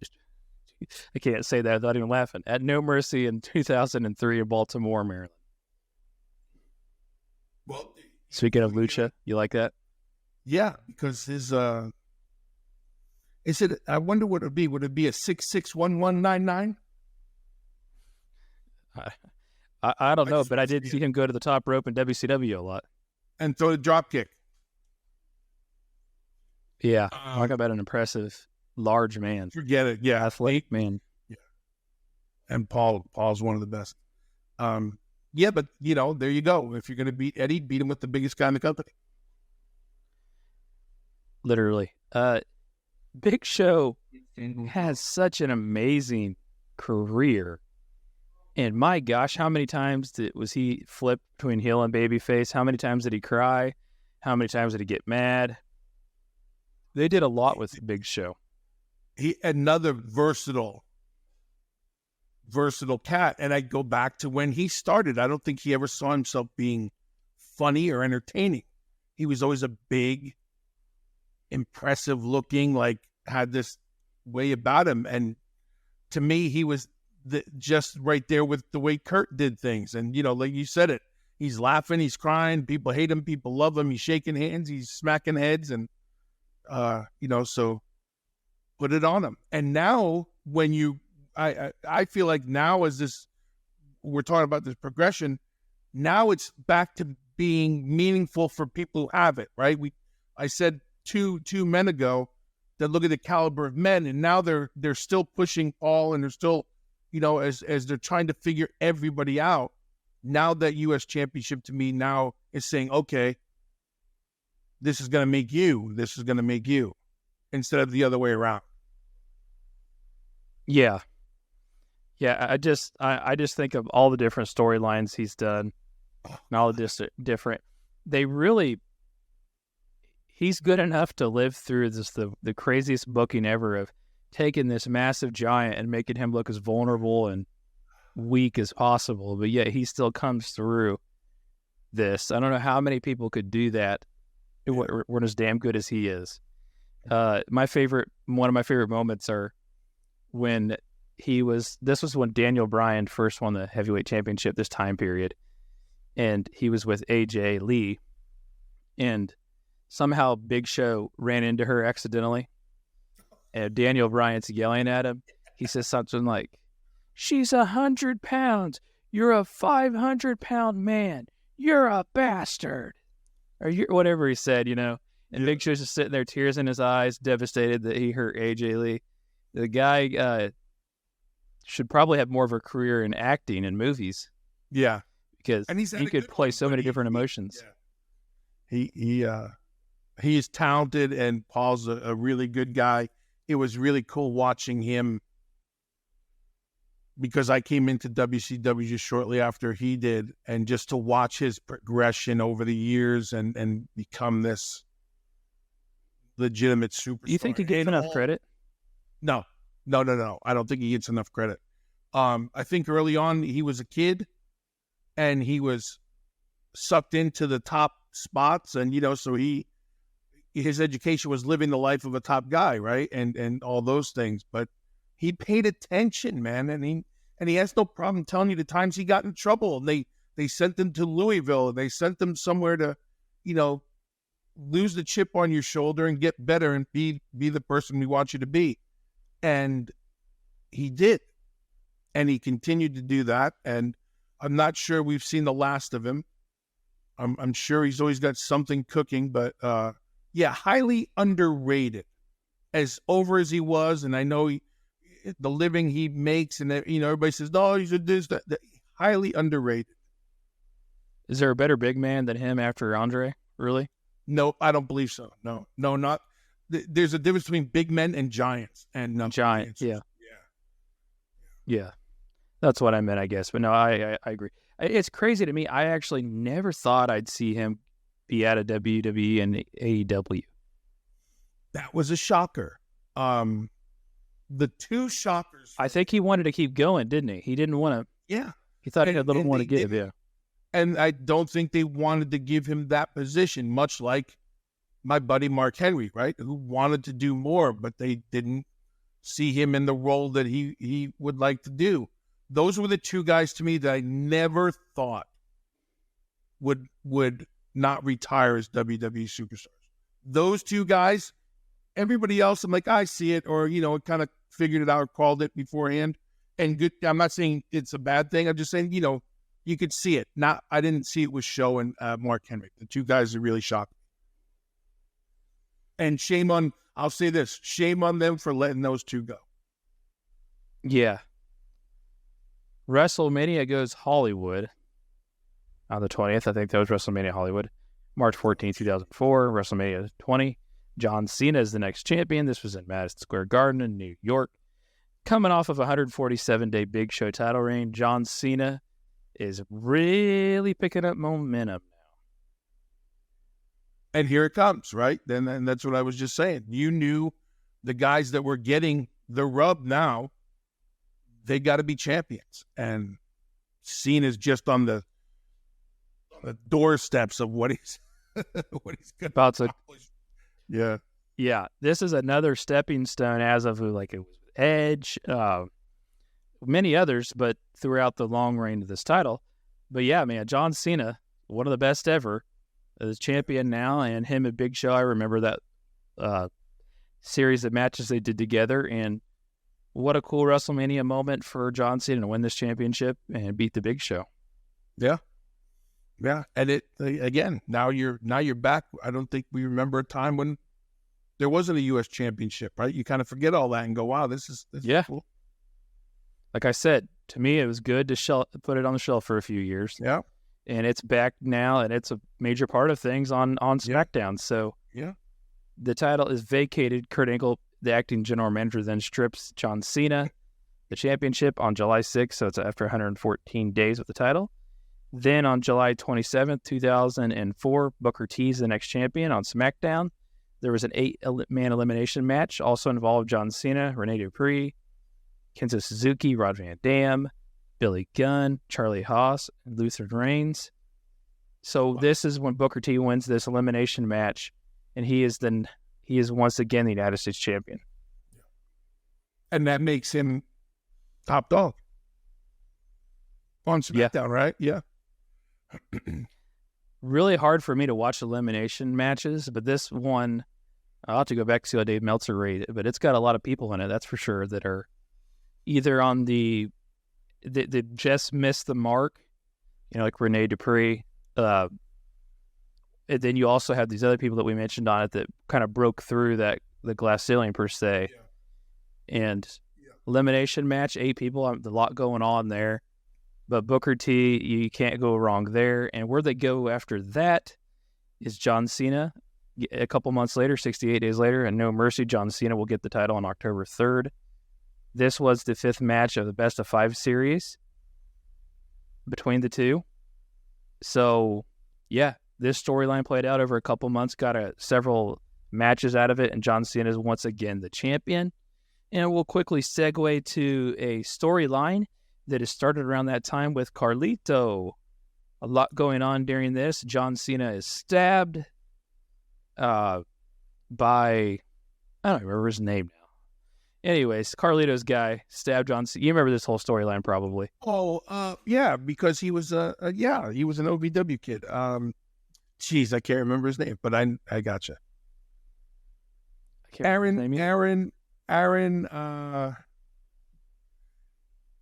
I can't say that without even laughing. At No Mercy in 2003 in Baltimore, Maryland. Well, speaking of lucha, you like that? Yeah, because his is it? I wonder what it would be. Would it be a 661199? I don't know, just but I want to did see him go to the top rope in WCW a lot. and throw the drop kick. Yeah, talk about an impressive, large man. Forget it. Yeah, Athletic man. Yeah, and Paul's one of the best. Yeah, but there you go. If you're going to beat Eddie, beat him with the biggest guy in the company. Literally. Big Show has such an amazing career. And my gosh, how many times was he flipped between heel and babyface? How many times did he cry? How many times did he get mad? They did a lot with Big Show. He another versatile cat. And I go back to when he started. I don't think he ever saw himself being funny or entertaining. He was always a big, impressive looking, like had this way about him. And to me, he was just right there with the way Kurt did things. And, like you said it, he's laughing, he's crying, people hate him, people love him, he's shaking hands, he's smacking heads, and, so put it on him. And now when I feel like now as this, we're talking about this progression, now it's back to being meaningful for people who have it, right? I said two men ago that look at the caliber of men, and now they're still pushing Paul, and they're still, as they're trying to figure everybody out. Now that U.S. Championship to me now is saying, okay, this is going to make you, instead of the other way around. Yeah. Yeah, I just think of all the different storylines he's done, and all the different. He's good enough to live through the craziest booking ever of taking this massive giant and making him look as vulnerable and weak as possible, but yet he still comes through this. I don't know how many people could do that when as damn good as he is. One of my favorite moments are when this was when Daniel Bryan first won the heavyweight championship this time period, and he was with AJ Lee, and somehow Big Show ran into her accidentally, and Daniel Bryan's yelling at him. He says something like, "She's 100 pounds. You're a 500-pound man. You're a bastard." Or whatever he said, And Big Show's just sitting there, tears in his eyes, devastated that he hurt AJ Lee. The guy should probably have more of a career in acting and movies. Yeah. Because he could play so many different emotions. Yeah. He is talented, and Paul's a really good guy. It was really cool watching him, because I came into WCW just shortly after he did, and just to watch his progression over the years and become this legitimate superstar. Do you think he gave enough credit? No. I don't think he gets enough credit. I think early on he was a kid, and he was sucked into the top spots, and so his education was living the life of a top guy, right? And all those things. But he paid attention, man, and he has no problem telling you the times he got in trouble. And they sent him to Louisville, and they sent him somewhere to, lose the chip on your shoulder and get better and be the person we want you to be. And he did. And he continued to do that. And I'm not sure we've seen the last of him. I'm sure he's always got something cooking, but highly underrated. As over as he was, and I know the living he makes, and everybody says, no, he's this, that. Highly underrated. Is there a better big man than him after Andre? Really? No, I don't believe so. No, not. There's a difference between big men and giants. And giant, yeah. That's what I meant, I guess. But no, I agree. It's crazy to me. I actually never thought I'd see him be at a WWE and AEW. That was a shocker. The two shockers. I think he wanted to keep going, didn't he? He didn't want to. Yeah. He thought he had a little more to give, yeah. And I don't think they wanted to give him that position, much like my buddy Mark Henry, right? Who wanted to do more, but they didn't see him in the role that he would like to do. Those were the two guys to me that I never thought would not retire as WWE superstars. Those two guys. Everybody else, I'm like, I see it, or kind of figured it out, or called it beforehand. And good. I'm not saying it's a bad thing. I'm just saying, You could see it. I didn't see it with Show and Mark Henry. The two guys are really shocked. And I'll say this, shame on them for letting those two go. Yeah. WrestleMania goes Hollywood on the 20th. I think that was WrestleMania Hollywood. March 14th, 2004, WrestleMania 20. John Cena is the next champion. This was in Madison Square Garden in New York. Coming off of a 147-day Big Show title reign, John Cena is really picking up momentum now. And here it comes, right? And that's what I was just saying. You knew the guys that were getting the rub now, they got to be champions. And Cena's just on the doorsteps of what he's about to accomplish. Yeah. Yeah, this is another stepping stone as of like it was Edge, many others, but throughout the long reign of this title. But yeah, man, John Cena, one of the best ever, is champion now, and him and Big Show, I remember that series of matches they did together, and what a cool WrestleMania moment for John Cena to win this championship and beat the Big Show. Yeah. Yeah, and it again, now you're back. I don't think we remember a time when there wasn't a U.S. championship, right? You kind of forget all that and go, wow, this is cool. Like I said, to me, it was good to put it on the shelf for a few years. Yeah. And it's back now, and it's a major part of things on SmackDown. So yeah, the title is vacated. Kurt Angle, the acting general manager, then strips John Cena the championship on July 6th. So it's after 114 days with the title. Then on July 27th, 2004, Booker T is the next champion on SmackDown. There was an 8-man elimination match, also involved John Cena, Rene Dupree, Kenzo Suzuki, Rod Van Dam, Billy Gunn, Charlie Haas, and Luther Reigns. So this is when Booker T wins this elimination match, and he is once again the United States champion. And that makes him top dog on SmackDown, right? Yeah. Really hard for me to watch elimination matches, but this one, I'll have to go back to see how Dave Meltzer rated it, but it's got a lot of people in it, that's for sure, that are either on that just missed the mark, like Rene Dupree. And then you also have these other people that we mentioned on it that kind of broke through the glass ceiling per se. Yeah. And elimination match, 8 people, a lot going on there. But Booker T, you can't go wrong there. And where they go after that is John Cena. A couple months later, 68 days later, and No Mercy, John Cena will get the title on October 3rd. This was the 5th match of the Best of 5 series between the two. So, yeah, this storyline played out over a couple months, got several matches out of it, and John Cena is once again the champion. And we'll quickly segue to a storyline that has started around that time with Carlito. A lot going on during this. John Cena is stabbed by, I don't remember his name now. Anyways, Carlito's guy stabbed John Cena. You remember this whole storyline probably. Oh, yeah, because he was an OVW kid. I can't remember his name, but I gotcha. Aaron,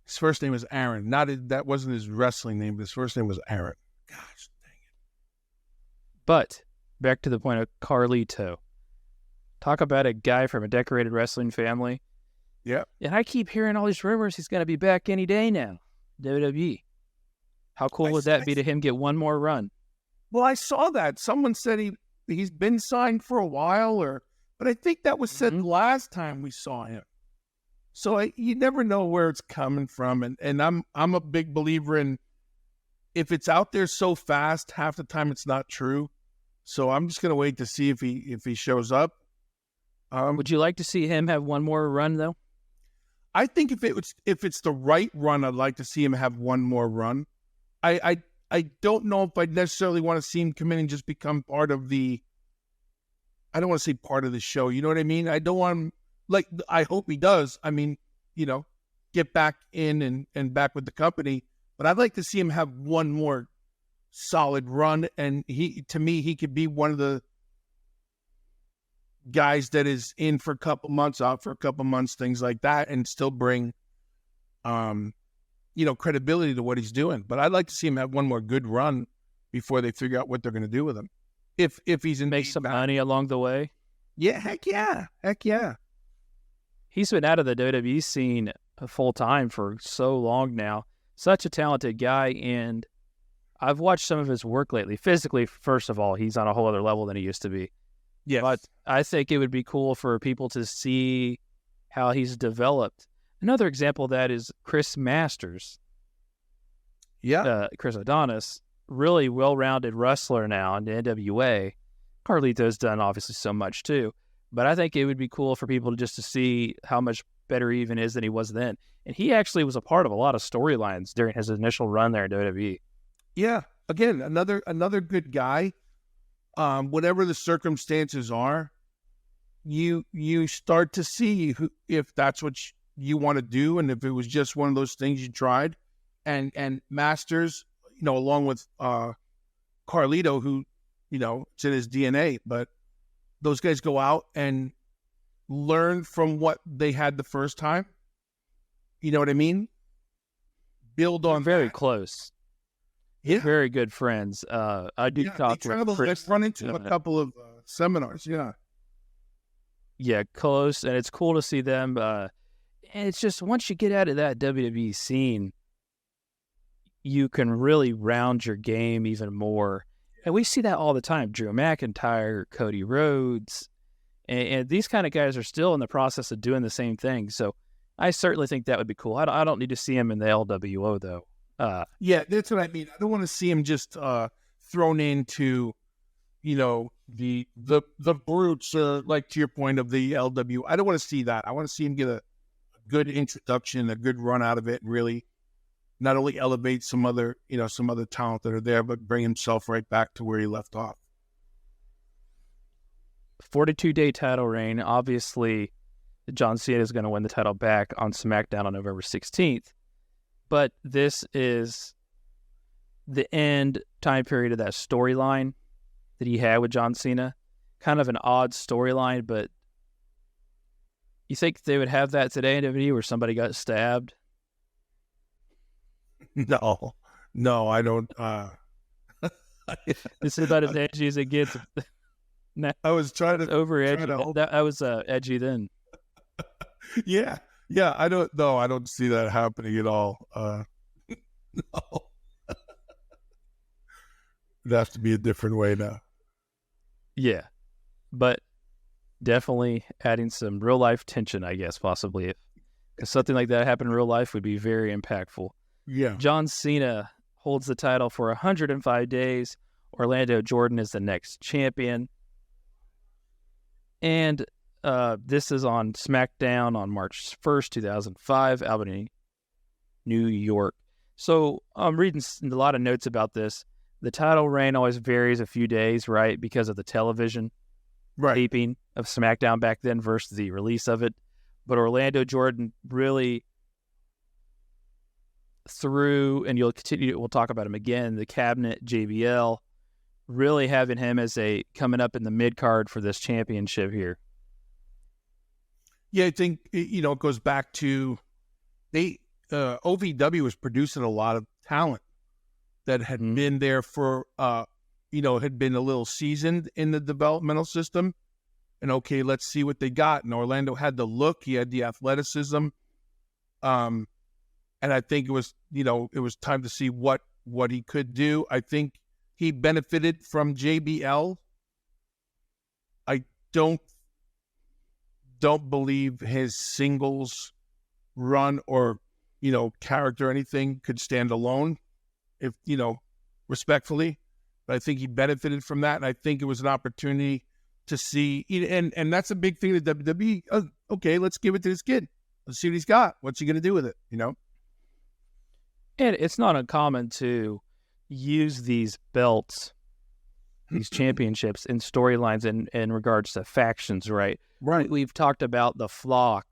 his first name was Aaron. That wasn't his wrestling name, but his first name was Aaron. Gosh, dang it. But back to the point of Carlito. Talk about a guy from a decorated wrestling family. Yeah. And I keep hearing all these rumors he's going to be back any day now. WWE. How cool would that be to him get one more run? Well, I saw that. Someone said he's been signed for a while, but I think that was said last time we saw him. So you never know where it's coming from, and I'm a big believer in if it's out there so fast, half the time it's not true. So I'm just gonna wait to see if he shows up. Would you like to see him have one more run though? I think if it's the right run, I'd like to see him have one more run. I don't know if I necessarily want to see him come in and just become part of the. I don't want to say part of the show. You know what I mean? I don't want him. Like, I hope he does. I mean, get back in and back with the company. But I'd like to see him have one more solid run. And he could be one of the guys that is in for a couple months, out for a couple months, things like that, and still bring credibility to what he's doing. But I'd like to see him have one more good run before they figure out what they're going to do with him. If he's Make some money along the way. Yeah, heck yeah. He's been out of the WWE scene full time for so long now. Such a talented guy, and I've watched some of his work lately. Physically, first of all, he's on a whole other level than he used to be. Yes. But I think it would be cool for people to see how he's developed. Another example of that is Chris Masters. Yeah. Chris Adonis, really well-rounded wrestler now in the NWA. Carlito's done obviously so much too. But I think it would be cool for people to see how much better he even is than he was then. And he actually was a part of a lot of storylines during his initial run there in WWE. Yeah. Again, another good guy. Whatever the circumstances are, you start to see if that's what you want to do, and if it was just one of those things you tried. And Masters, along with Carlito, who it's in his DNA, but those guys go out and learn from what they had the first time. You know what I mean? Build on very that. Close. Yeah. Very good friends. I do talk with Chris. I've run into a couple of seminars. Yeah. Yeah, close. And it's cool to see them. And it's just once you get out of that WWE scene, you can really round your game even more. And we see that all the time. Drew McIntyre, Cody Rhodes, and these kind of guys are still in the process of doing the same thing. So I certainly think that would be cool. I don't need to see him in the LWO, though. Yeah, that's what I mean. I don't want to see him just thrown into, the brutes, like to your point of the LW. I don't want to see that. I want to see him get a good introduction, a good run out of it, and really not only elevate some other talent that are there, but bring himself right back to where he left off. 42-day title reign. Obviously, John Cena is going to win the title back on SmackDown on November 16th. But this is the end time period of that storyline that he had with John Cena. Kind of an odd storyline, but you think they would have that today in WWE where somebody got stabbed? No, I don't. This is about as edgy as it gets. I was trying to over edgy. That was edgy then. Yeah. I don't see that happening at all. No. It has to be a different way now. Yeah, but definitely adding some real life tension, I guess, possibly. Because something like that happen in real life would be very impactful. Yeah. John Cena holds the title for 105 days. Orlando Jordan is the next champion. And this is on SmackDown on March 1st, 2005, Albany, New York. So I'm reading a lot of notes about this. The title reign always varies a few days, right, because of the television taping of SmackDown back then versus the release of it. But Orlando Jordan really threw, and we'll talk about him again, the cabinet, JBL, really having him as coming up in the mid-card for this championship here. Yeah, I think, it goes back to OVW was producing a lot of talent that had been there for, had been a little seasoned in the developmental system. And okay, let's see what they got. And Orlando had the look, he had the athleticism. And I think it was time to see what he could do. I think he benefited from JBL. I don't believe his singles run or, character or anything could stand alone, if, respectfully. But I think he benefited from that. And I think it was an opportunity to see, and that's a big thing that WWE, okay, let's give it to this kid. Let's see what he's got. What's he going to do with it, And it's not uncommon to use these belts, these championships in storylines in regards to factions, right? Right. We've talked about the flock.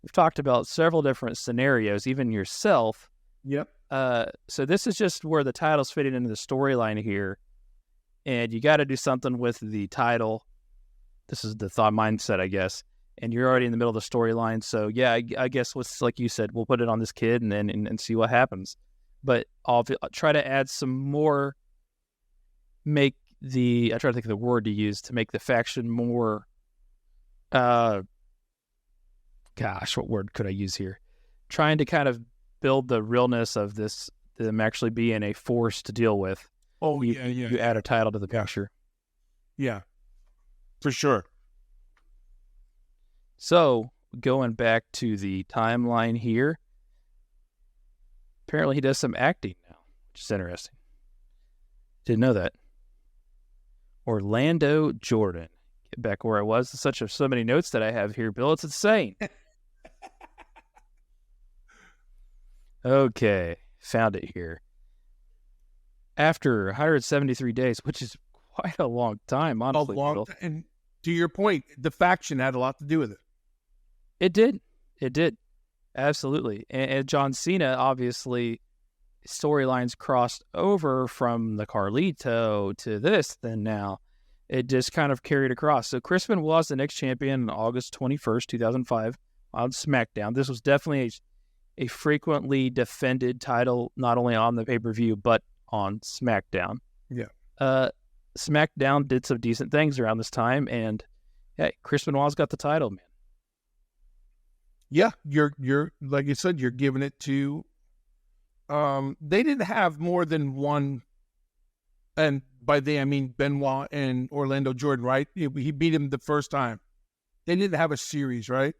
We've talked about several different scenarios, even yourself. Yep. So this is just where the title's fitting into the storyline here. And you got to do something with the title. This is the thought mindset, I guess. and you're already in the middle of the storyline. So yeah, I guess what's like you said, we'll put it on this kid and then and see what happens. But I'll try to add some more. I try to think of the word to use to make the faction more. Gosh, what word could I use here? Trying to kind of build the realness of this, them actually being a force to deal with. Oh, you add a title to the picture. Yeah, for sure. So going back to the timeline here, apparently he does some acting now, which is interesting. Didn't know that. Orlando Jordan. Get back where I was. So many notes that I have here, Bill. It's insane. Okay, found it here. After 173 days, which is quite a long time, honestly. And to your point, the faction had a lot to do with it. It did. Absolutely. And John Cena, obviously, storylines crossed over from the Carlito to this, then now it just kind of carried across. So Chris Benoit was the next champion on August 21st, 2005 on SmackDown. This was definitely a frequently defended title, not only on the pay-per-view, but on SmackDown. Yeah. SmackDown did some decent things around this time, and hey, Chris Benoit's got the title, man. Yeah, you're like you said, you're giving it to. They didn't have more than one, and by they I mean Benoit and Orlando Jordan, right? He beat him the first time. They didn't have a series, right?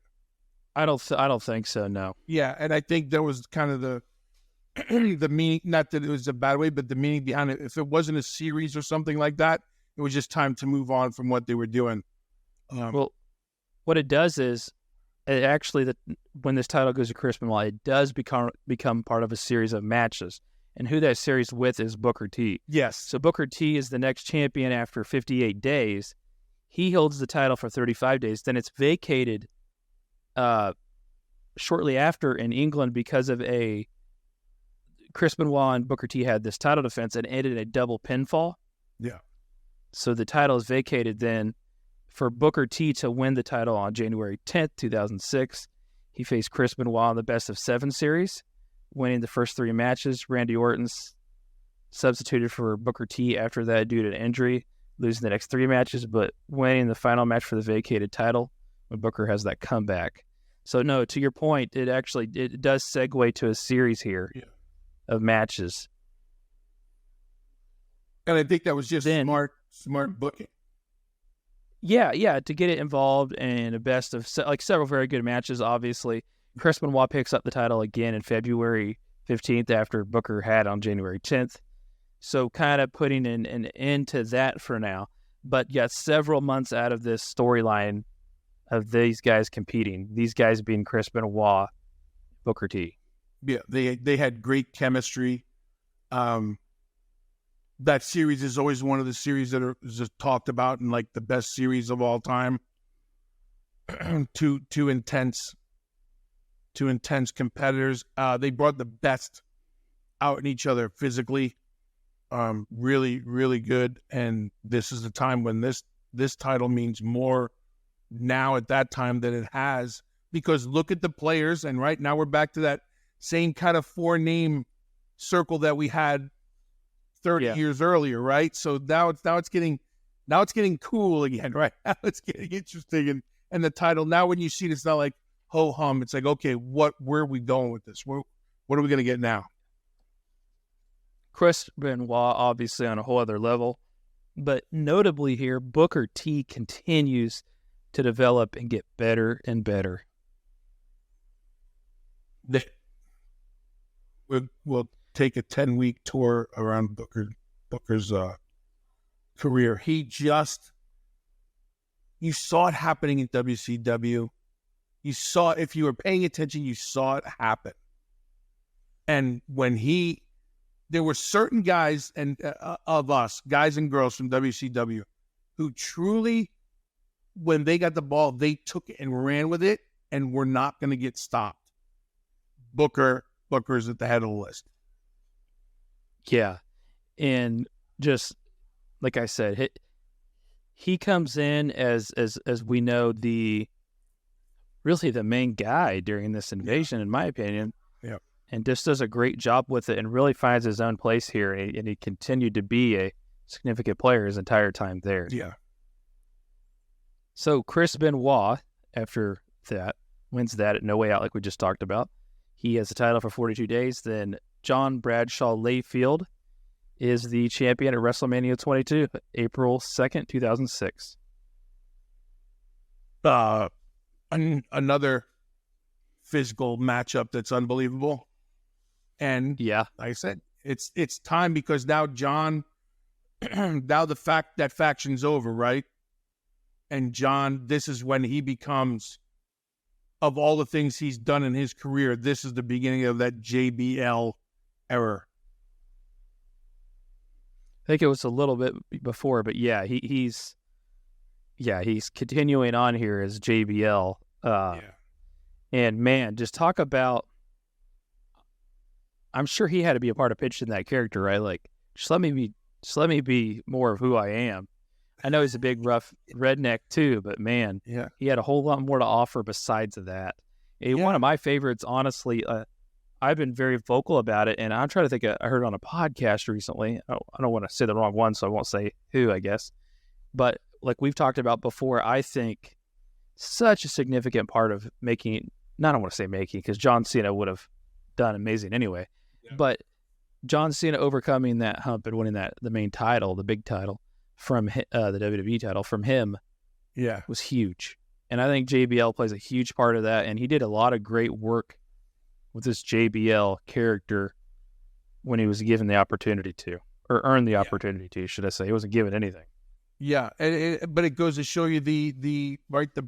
I don't think so. No. Yeah, and I think that was kind of the the meaning. Not that it was a bad way, but the meaning behind it. If it wasn't a series or something like that, it was just time to move on from what they were doing. Well, what it does is, it actually, when this title goes to Chris Benoit, it does become part of a series of matches. And who that series with is Booker T. Yes. So Booker T is the next champion after 58 days. He holds the title for 35 days. Then it's vacated shortly after in England because of Chris Benoit and Booker T had this title defense and ended in a double pinfall. Yeah. So the title is vacated then for Booker T to win the title on January 10th, 2006. He faced Chris Benoit in the Best of 7 series, winning the first 3 matches. Randy Orton's substituted for Booker T after that due to an injury, losing the next 3 matches, but winning the final match for the vacated title when Booker has that comeback. So no, to your point, it does segue to a series here of matches. And I think that was just smart booking. Yeah, to get it involved in a best of several very good matches. Obviously, Chris Benoit picks up the title again in February 15th after Booker had on January 10th. So kind of putting an end to that for now. But yet several months out of this storyline of these guys competing, these guys being Chris Benoit, Booker T. Yeah, they had great chemistry. That series is always one of the series that are just talked about in like the best series of all time. Two intense competitors. They brought the best out in each other physically. Really, really good. And this is the time when this title means more now at that time than it has, because look at the players. And right now we're back to that same kind of 4-name circle that we had 30 years earlier, right? So now it's getting cool again, right? Now it's getting interesting, and the title now, when you see it, it's not like ho hum. It's like, okay, where are we going with this? What are we gonna get now? Chris Benoit obviously on a whole other level, but notably here, Booker T continues to develop and get better and better. We'll take a 10-week tour around Booker's career. You saw it happening in WCW. You saw, if you were paying attention, you saw it happen. And when there were certain guys and of us, guys and girls from WCW, who truly, when they got the ball, they took it and ran with it and were not going to get stopped. Booker's at the head of the list. Yeah, and just like I said, he comes in as we know, the really the main guy during this invasion, in my opinion. Yeah. And just does a great job with it and really finds his own place here. And he continued to be a significant player his entire time there. Yeah. So Chris Benoit, after that, wins that at No Way Out, like we just talked about. He has the title for 42 days. Then John Bradshaw Layfield is the champion at WrestleMania 22, April 2nd, 2006. Another physical matchup that's unbelievable. And yeah, like I said, it's time because now John, now that faction's over, right? And John, this is when he becomes, of all the things he's done in his career, this is the beginning of that JBL era. I think it was a little bit before, but yeah, he's continuing on here as JBL. And man, just talk about, I'm sure he had to be a part of pitching that character, right? Like, just let me be more of who I am. I know he's a big, rough redneck too, but man, he had a whole lot more to offer besides of that. One of my favorites, honestly, I've been very vocal about it, and I'm trying to think, I heard it on a podcast recently. I don't want to say the wrong one, so I won't say who, I guess. But like we've talked about before, I think such a significant part of making, I don't want to say making, because John Cena would have done amazing anyway, but John Cena overcoming that hump and winning the main title, the big title, from the WWE title from him was huge. And I think JBL plays a huge part of that, and he did a lot of great work with this JBL character when he was given the opportunity to, or earned the opportunity to, should I say. He wasn't given anything. Yeah, but it goes to show you the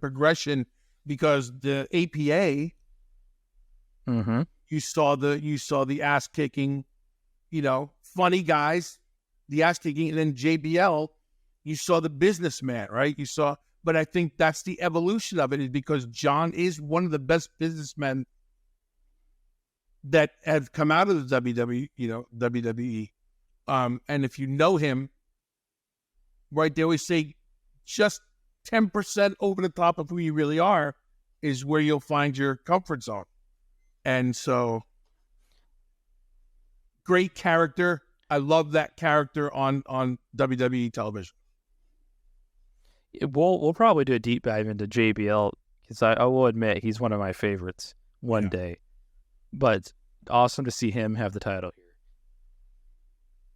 progression, because the APA, you saw the ass kicking, funny guys, the ass kicking, and then JBL, you saw the businessman, right? But I think that's the evolution of it, is because John is one of the best businessmen that have come out of the WWE. And if you know him, right, they always say just 10% over the top of who you really are is where you'll find your comfort zone. And so, great character. I love that character on WWE television. We'll probably do a deep dive into JBL, because I will admit he's one of my favorites one day. But awesome to see him have the title here.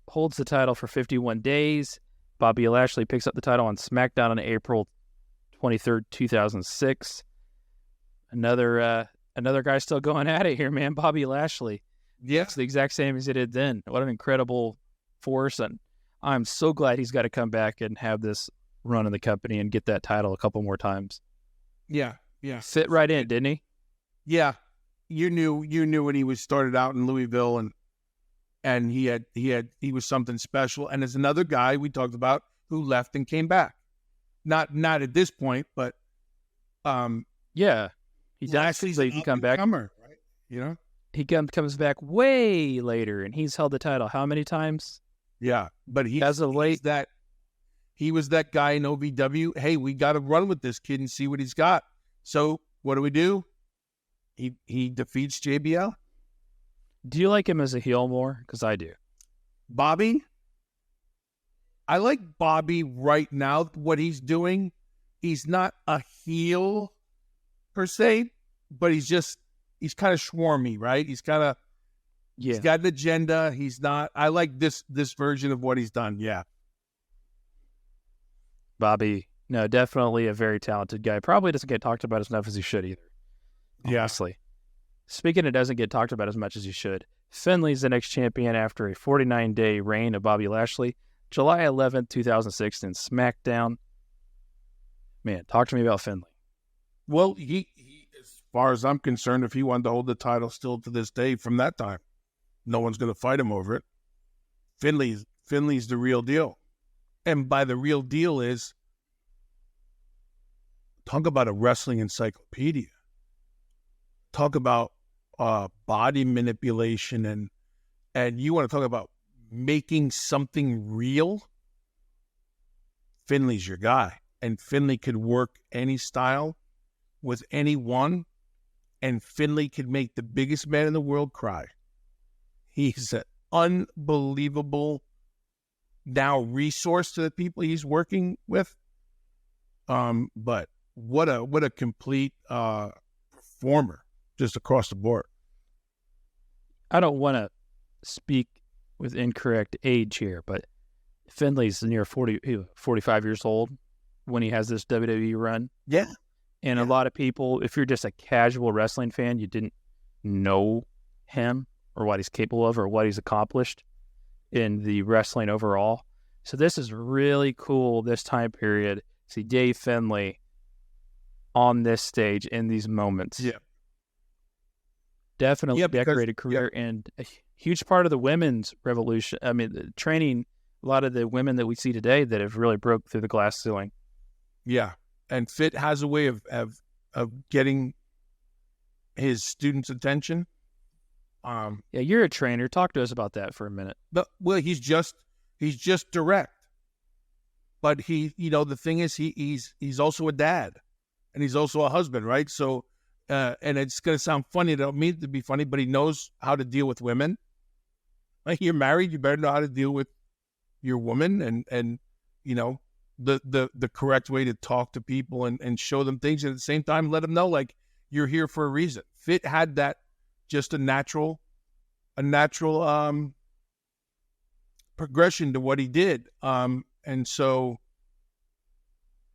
Holds the title for 51 days. Bobby Lashley picks up the title on SmackDown on April 23rd, 2006. Another guy still going at it here, man. Bobby Lashley. Yeah. It's the exact same as he did then. What an incredible force. And I'm so glad he's got to come back and have this run in the company and get that title a couple more times. Yeah. Fit right in, didn't he? Yeah. You knew when he was started out in Louisville, and he was something special. And there's another guy we talked about who left and came back. Not at this point, but he actually can come back. Right? He comes back way later, and he's held the title how many times? Yeah, but he was that guy in OVW. Hey, we got to run with this kid and see what he's got. So what do? He defeats JBL. Do you like him as a heel more? Because I do. Bobby? I like Bobby right now, what he's doing. He's not a heel per se, but he's kind of swarmy, right? He's got an agenda. He's not, I like this version of what he's done. Yeah. Bobby, no, definitely a very talented guy. Probably doesn't get talked about as enough as he should either. Honestly. Speaking of doesn't get talked about as much as he should, Finley's the next champion after a 49-day reign of Bobby Lashley. July 11th, 2006 in SmackDown. Man, talk to me about Finley. Well, he as far as I'm concerned, if he wanted to hold the title still to this day from that time, no one's going to fight him over it. Finley's the real deal. And by the real deal is, talk about a wrestling encyclopedia. Talk about body manipulation, and you want to talk about making something real. Finley's your guy, and Finley could work any style. with anyone, and Finlay could make the biggest man in the world cry. He's an unbelievable now resource to the people he's working with. But what a complete performer just across the board. I don't want to speak with incorrect age here, but Finlay's near 45 years old when he has this WWE run. Yeah. And a lot of people, if you're just a casual wrestling fan, you didn't know him or what he's capable of or what he's accomplished in the wrestling overall. So this is really cool, this time period, see Dave Finlay on this stage in these moments. Yeah. Definitely decorated career and a huge part of the women's revolution. I mean, training a lot of the women that we see today that have really broke through the glass ceiling. Yeah. And Fit has a way of getting his students' attention. Yeah, you're a trainer. Talk to us about that for a minute. But he's just direct. But the thing is, he's also a dad, and he's also a husband, right? So, and it's gonna sound funny. I don't mean it to be funny, but he knows how to deal with women. Like, you're married, you better know how to deal with your woman, and the correct way to talk to people and show them things, and at the same time let them know, like, you're here for a reason. Fit had that, just a natural progression to what he did. And so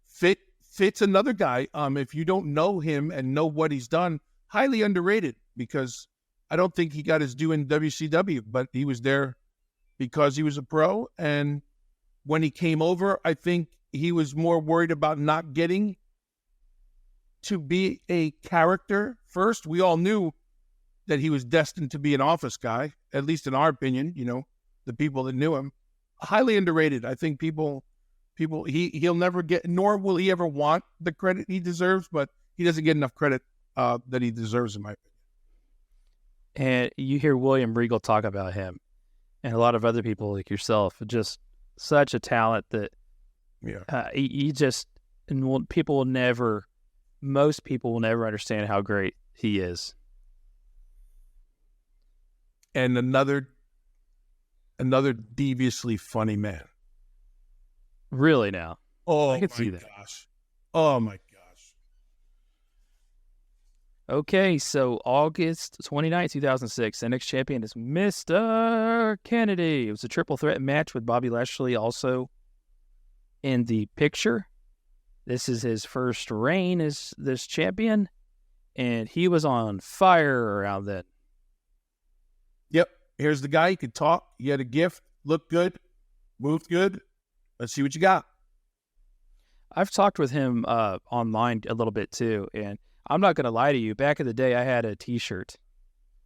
Fit's another guy. If you don't know him and know what he's done, highly underrated, because I don't think he got his due in WCW, but he was there because he was a pro. And when he came over, I think he was more worried about not getting to be a character first. We all knew that he was destined to be an office guy, at least in our opinion, the people that knew him. Highly underrated. I think he'll never get, nor will he ever want the credit he deserves, but he doesn't get enough credit that he deserves, in my opinion. And you hear William Regal talk about him and a lot of other people like yourself, just such a talent that most people will never understand how great he is. And another deviously funny man. Really now? Oh, I can see that. Gosh. Oh my gosh. Okay, so August 29th, 2006, the next champion is Mr. Kennedy. It was a triple threat match with Bobby Lashley also in the picture. This is his first reign as this champion, and he was on fire around then. Yep. Here's the guy. He could talk. He had a gift. Looked good. Moved good. Let's see what you got. I've talked with him online a little bit too, and I'm not going to lie to you. Back in the day, I had a T-shirt.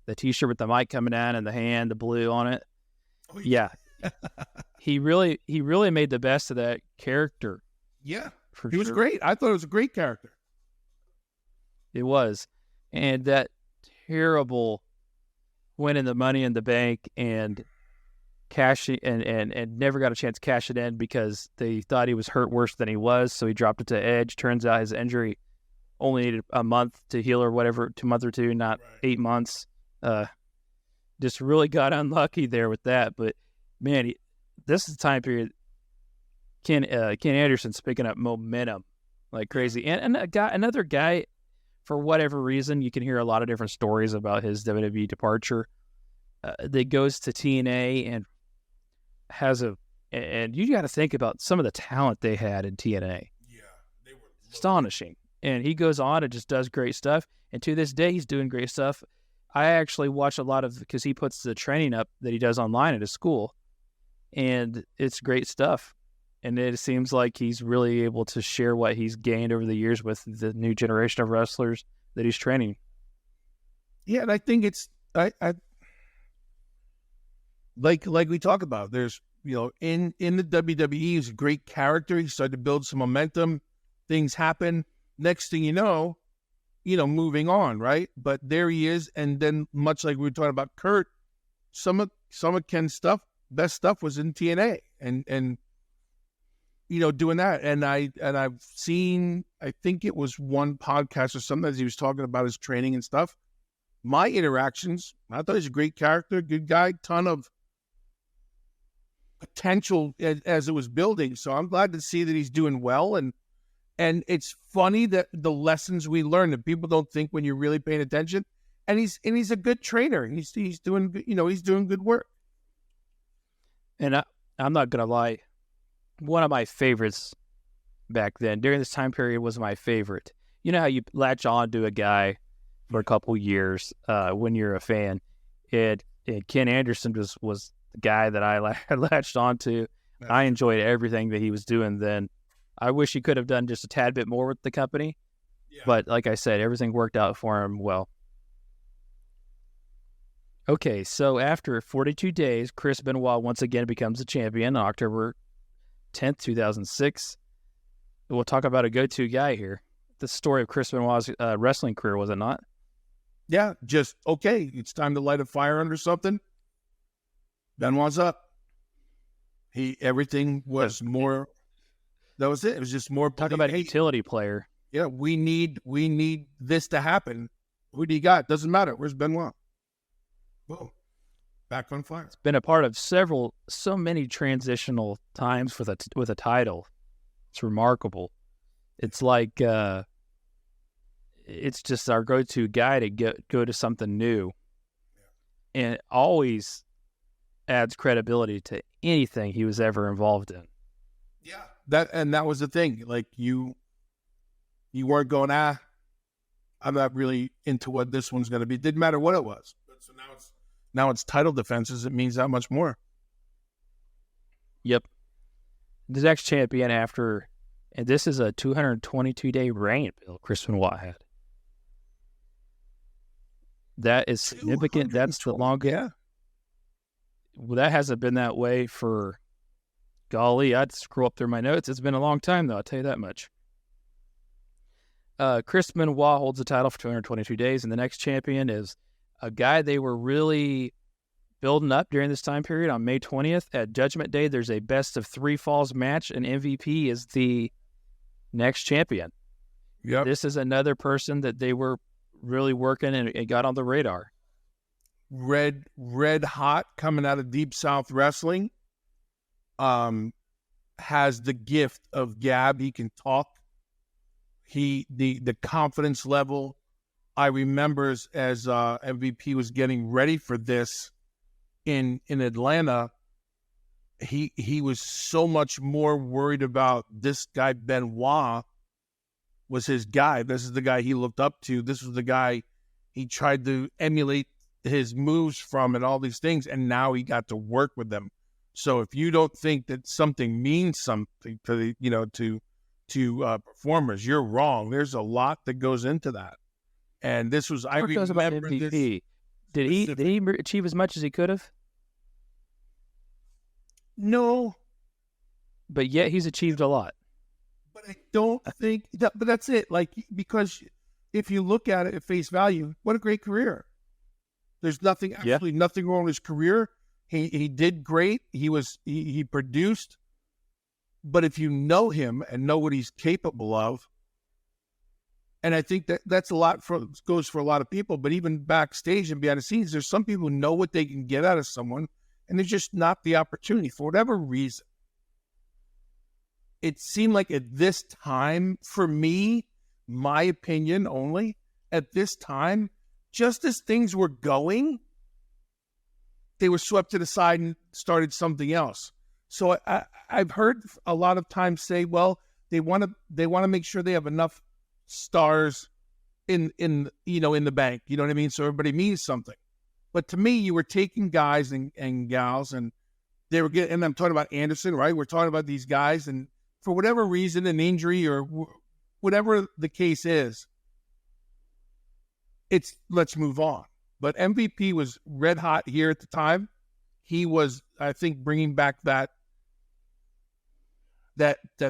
The T-shirt with the mic coming down and the hand, the blue on it. Oh, yeah. He really made the best of that character. Yeah. He was great. I thought it was a great character. It was. And that terrible winning the Money in the Bank and cashing and never got a chance to cash it in because they thought he was hurt worse than he was, so he dropped it to Edge. Turns out his injury only needed a month to heal or whatever, 2 months or two, not 8 months. Just really got unlucky there with that. But man, this is the time period. Ken Anderson's picking up momentum like crazy, and another guy, for whatever reason, you can hear a lot of different stories about his WWE departure. That goes to TNA and and you got to think about some of the talent they had in TNA. Yeah, they were astonishing. And he goes on and just does great stuff. And to this day, he's doing great stuff. I actually watch a lot of, because he puts the training up that he does online at his school, and it's great stuff. And it seems like he's really able to share what he's gained over the years with the new generation of wrestlers that he's training. Yeah, and I think it's I like we talk about. There's in the WWE, he's a great character. He started to build some momentum. Things happen. Next thing you know, moving on, right? But there he is, and then much like we were talking about Kurt, some of Ken's best stuff was in TNA, and doing that. And I've seen, I think it was one podcast or something, as he was talking about his training and stuff. My interactions, I thought he's a great character, good guy, ton of potential as it was building. So I'm glad to see that he's doing well. And it's funny that the lessons we learn that people don't think when you're really paying attention. And he's a good trainer. He's doing, he's doing good work. And I'm not gonna lie, one of my favorites back then during this time period was my favorite. You know how you latch on to a guy for a couple years when you're a fan. And Ken Anderson was the guy that I latched on to. I enjoyed everything that he was doing then. I wish he could have done just a tad bit more with the company. Yeah. But like I said, everything worked out for him well. Okay, so after 42 days, Chris Benoit once again becomes the champion on October 10th, 2006. We'll talk about a go-to guy here. The story of Chris Benoit's wrestling career, was it not? Yeah, just, okay, it's time to light a fire under something. Benoit's up. Everything was more, that was it. It was just more. Talk about a utility player. Yeah, we need this to happen. Who do you got? Doesn't matter. Where's Benoit? Boom. Back on fire. It's been a part of so many transitional times with a title. It's remarkable. It's like it's just our go-to guy to go to something new, and it always adds credibility to anything he was ever involved in. Yeah, that was the thing. Like you weren't going, I'm not really into what this one's going to be. It didn't matter what it was. So now it's title defenses. It means that much more. Yep. The next champion after, and this is a 222-day reign, Bill, Chris Benoit had. That is significant. That's the longest. Yeah. Well, that hasn't been that way for, golly, I'd scroll up through my notes. It's been a long time, though, I'll tell you that much. Chris Benoit holds the title for 222 days, and the next champion is a guy they were really building up during this time period. On May 20th at Judgment Day, there's a best of 3 falls match, and MVP is the next champion. Yep. This is another person that they were really working and got on the radar. Red hot, coming out of Deep South Wrestling. Has the gift of gab. He can talk. The confidence level. I remember as MVP was getting ready for this in Atlanta, he was so much more worried about this guy. Benoit was his guy. This is the guy he looked up to. This was the guy he tried to emulate his moves from and all these things, and now he got to work with them. So if you don't think that something means something to to performers, you're wrong. There's a lot that goes into that. And this was, I remember about MVP. Did he achieve as much as he could have? No. But yet he's achieved a lot. But I don't think that, but that's it. Like, because if you look at it at face value, what a great career. There's nothing wrong with his career. He did great. He produced. But if you know him and know what he's capable of, and I think that's a lot goes for a lot of people, but even backstage and behind the scenes, there's some people who know what they can get out of someone, and there's just not the opportunity for whatever reason. It seemed like at this time, for me, my opinion only, at this time, just as things were going, they were swept to the side and started something else. So I've heard a lot of times say, well, they want to make sure they have enough stars in the bank. You know what I mean? So everybody means something. But to me, you were taking guys and gals, and they were getting. And I'm talking about Anderson, right? We're talking about these guys, and for whatever reason, an injury or whatever the case is, it's let's move on. But MVP was red hot here at the time. He was, I think, bringing back that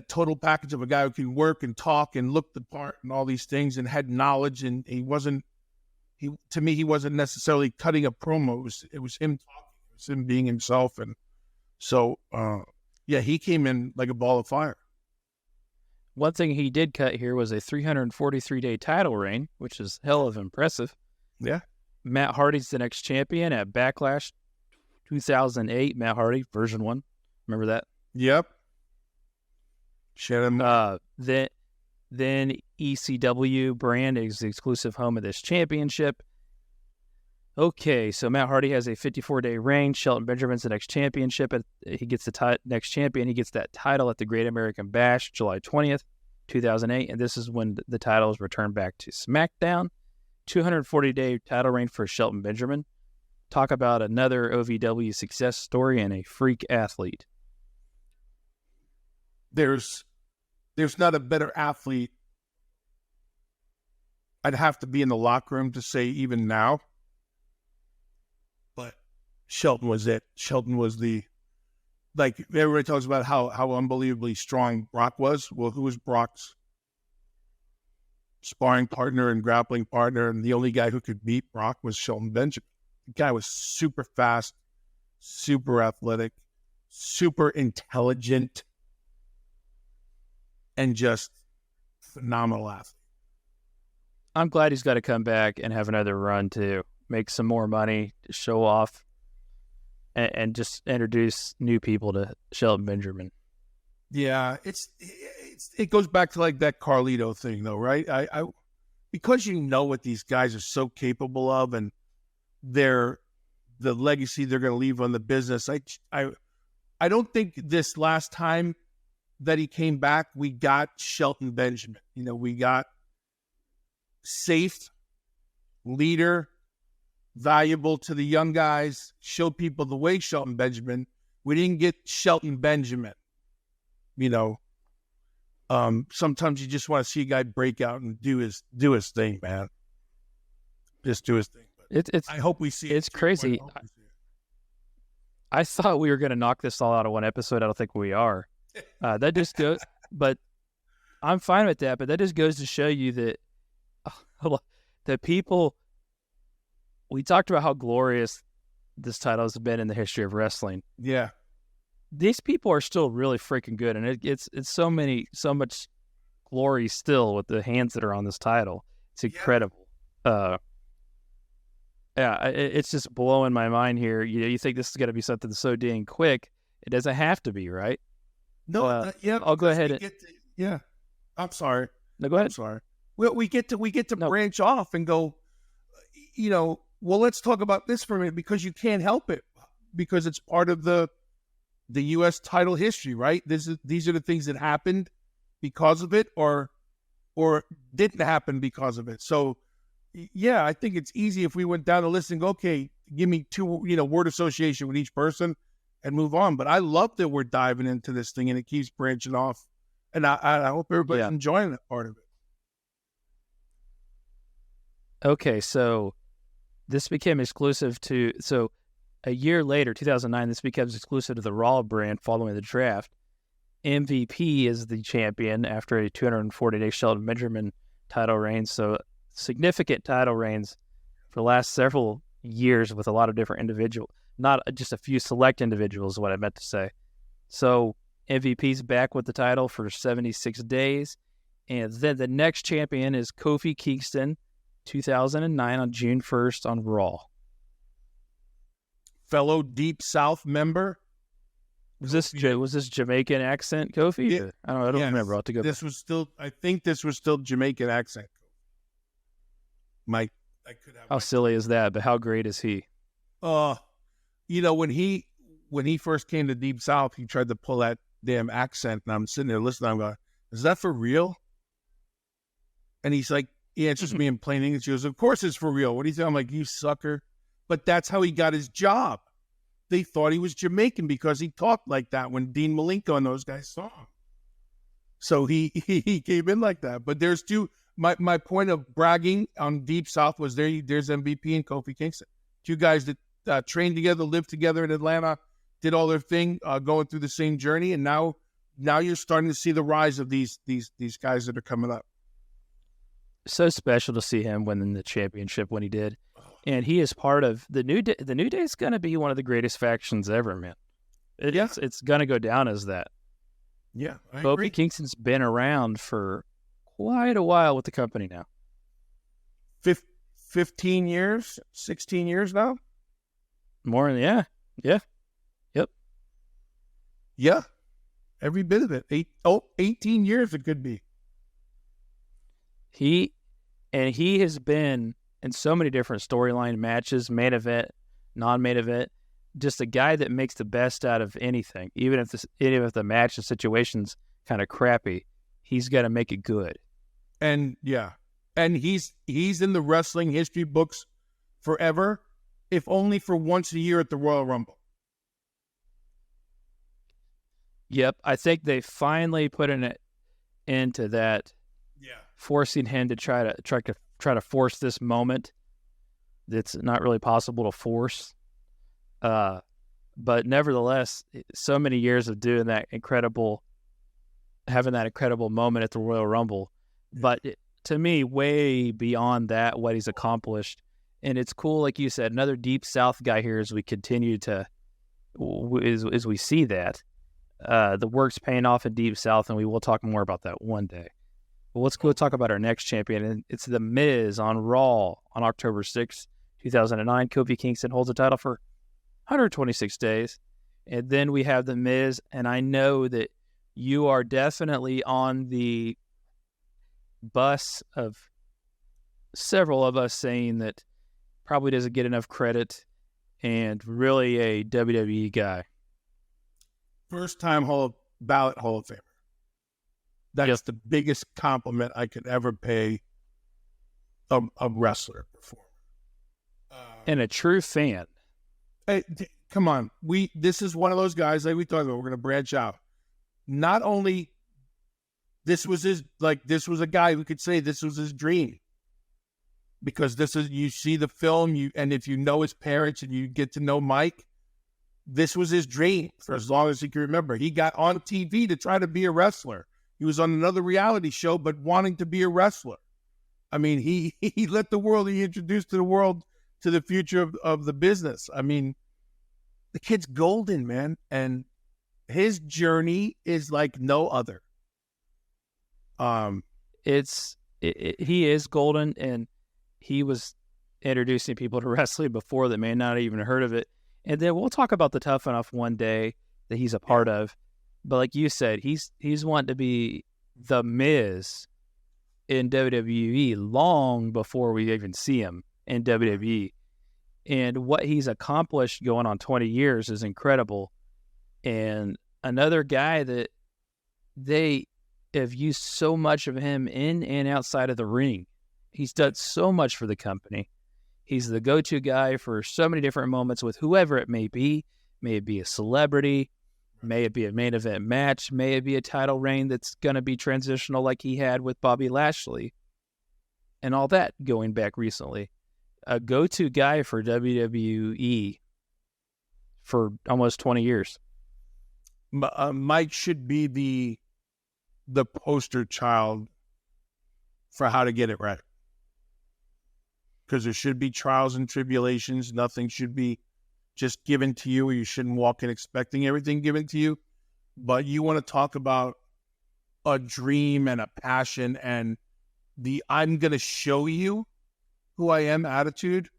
total package of a guy who can work and talk and look the part and all these things and had knowledge. And he wasn't necessarily cutting a promo. It was him talking. It was him being himself. And so, he came in like a ball of fire. one thing he did cut here was a 343-day title reign, which is hell of impressive. Yeah. Matt Hardy's the next champion at Backlash 2008. Matt Hardy, version 1. Remember that? Yep. Then ECW brand is the exclusive home of this championship. Okay, so Matt Hardy has a 54-day reign. Shelton Benjamin's the next championship. He gets the next champion. He gets that title at the Great American Bash, July 20th, 2008. And this is when the title is returned back to SmackDown. 240-day title reign for Shelton Benjamin. Talk about another OVW success story and a freak athlete. There's not a better athlete. I'd have to be in the locker room to say even now. But Shelton was it. Shelton was like everybody talks about how unbelievably strong Brock was. Well, who was Brock's sparring partner and grappling partner? And the only guy who could beat Brock was Shelton Benjamin. The guy was super fast, super athletic, super intelligent, and just phenomenal athlete. I'm glad he's got to come back and have another run to make some more money, to show off, and just introduce new people to Shelton Benjamin. Yeah, it goes back to like that Carlito thing, though, right? I because you know what these guys are so capable of, and the legacy they're going to leave on the business. I don't think this last time that he came back, we got Shelton Benjamin. You know, we got safe, leader, valuable to the young guys, show people the way Shelton Benjamin. We didn't get Shelton Benjamin. You know, sometimes you just want to see a guy break out and do his thing, man. Just do his thing. But I hope we see it. It's crazy. I thought we were going to knock this all out of one episode. I don't think we are. That just goes, but I'm fine with that. But that just goes to show you that the people, we talked about how glorious this title has been in the history of wrestling. Yeah. These people are still really freaking good. And it's so much glory still with the hands that are on this title. It's incredible. It's just blowing my mind here. You think this is going to be something so dang quick. It doesn't have to be, right? No, I'll go ahead. I'm sorry. No, go ahead. I'm sorry. We get to branch off and go, you know, well, let's talk about this for a minute, because you can't help it, because it's part of the U.S. title history, right? These are the things that happened because of it, or didn't happen because of it. So, yeah, I think it's easy if we went down the list and go, okay, give me two, word association with each person and move on. But I love that we're diving into this thing and it keeps branching off. And I hope everybody's enjoying that part of it. Okay, so this became exclusive to, a year later, 2009, this becomes exclusive to the Raw brand following the draft. MVP is the champion after a 240-day Shelton Benjamin title reign. So significant title reigns for the last several years with a lot of different individuals, not just a few select individuals is what I meant to say. So MVP's back with the title for 76 days. And then the next champion is Kofi Kingston, 2009 on June 1st on Raw. Fellow Deep South member. Was this Jamaican accent, Kofi? Yeah. I don't remember. I'll have to go. I think this was still Jamaican accent. I could have. How silly is that? But how great is he? When he first came to Deep South, he tried to pull that damn accent, and I'm sitting there listening. I'm going, "Is that for real?" And he's like, he answers me in plain English. He goes, "Of course it's for real. What do you think?" I'm like, "You sucker." But that's how he got his job. They thought he was Jamaican because he talked like that when Dean Malenko and those guys saw him. So he came in like that. But there's two. My point of bragging on Deep South was there's MVP and Kofi Kingston. Two guys that trained together, lived together in Atlanta, did all their thing, going through the same journey. And now you're starting to see the rise of these guys that are coming up. So special to see him winning the championship when he did. And he is part of the New Day. The New Day is going to be one of the greatest factions ever, man. It's going to go down as that. Yeah, I Kofi agree. Kingston's been around for quite a while with the company now. 15 years, 16 years now? More than, yeah. Yep. Yeah, every bit of it. 18 years it could be. He has been in so many different storyline matches, main event, non-main event, just a guy that makes the best out of anything. Even if the match and situation's kind of crappy, he's got to make it good. And yeah, and he's in the wrestling history books forever, if only for once a year at the Royal Rumble. Yep, I think they finally put an end to that. Yeah, forcing him to try to force this moment that's not really possible to force. But nevertheless, so many years of doing having that incredible moment at the Royal Rumble. But to me, way beyond that, what he's accomplished. And it's cool, like you said, another Deep South guy here as we continue to, as we see that. The work's paying off in Deep South, and we will talk more about that one day. But let's go talk about our next champion, and it's The Miz on Raw on October 6th, 2009. Kofi Kingston holds the title for 126 days. And then we have The Miz, and I know that you are definitely on the bus of several of us saying that probably doesn't get enough credit and really a WWE guy. first time ballot Hall of Famer. That's the biggest compliment I could ever pay a wrestler performer. And a true fan. Hey, come on. This is one of those guys like we talked about. We're going to branch out. Not only this was a guy who could say this was his dream. Because you see the film, and if you know his parents and you get to know Mike, this was his dream for as long as he can remember. He got on TV to try to be a wrestler. He was on another reality show, but wanting to be a wrestler. I mean, he let he introduced to the world to the future of the business. I mean, the kid's golden, man. And his journey is like no other. He is golden, and he was introducing people to wrestling before that may not have even heard of it. And then we'll talk about the Tough Enough one day that he's a part of. But like you said, he's wanting to be the Miz in WWE long before we even see him in WWE. And what he's accomplished going on 20 years is incredible. And another guy that they have used so much of him in and outside of the ring. He's done so much for the company. He's the go-to guy for so many different moments with whoever it may be. May it be a celebrity, may it be a main event match, may it be a title reign that's going to be transitional like he had with Bobby Lashley and all that going back recently. A go-to guy for WWE for almost 20 years. Mike should be the poster child for how to get it right. Because there should be trials and tribulations. Nothing should be just given to you, or you shouldn't walk in expecting everything given to you. But you want to talk about a dream and a passion and the I'm going to show you who I am attitude.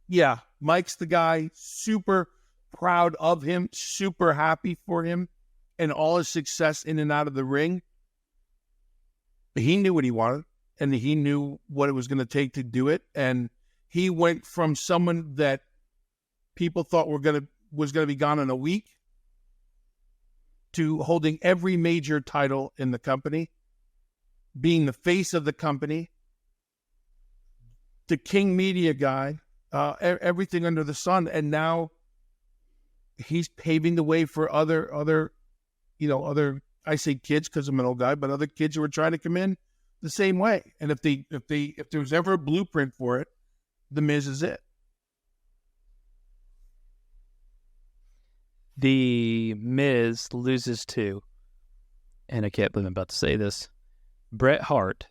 Yeah, Mike's the guy. Super proud of him. Super happy for him and all his success in and out of the ring. But he knew what he wanted. And he knew what it was going to take to do it. And he went from someone that people thought was going to be gone in a week to holding every major title in the company, being the face of the company, the King Media guy, everything under the sun. And now he's paving the way for other, I say kids because I'm an old guy, but other kids who are trying to come in the same way. And if there was ever a blueprint for it, The Miz is it. The Miz loses to, and I can't believe I'm about to say this, Bret Hart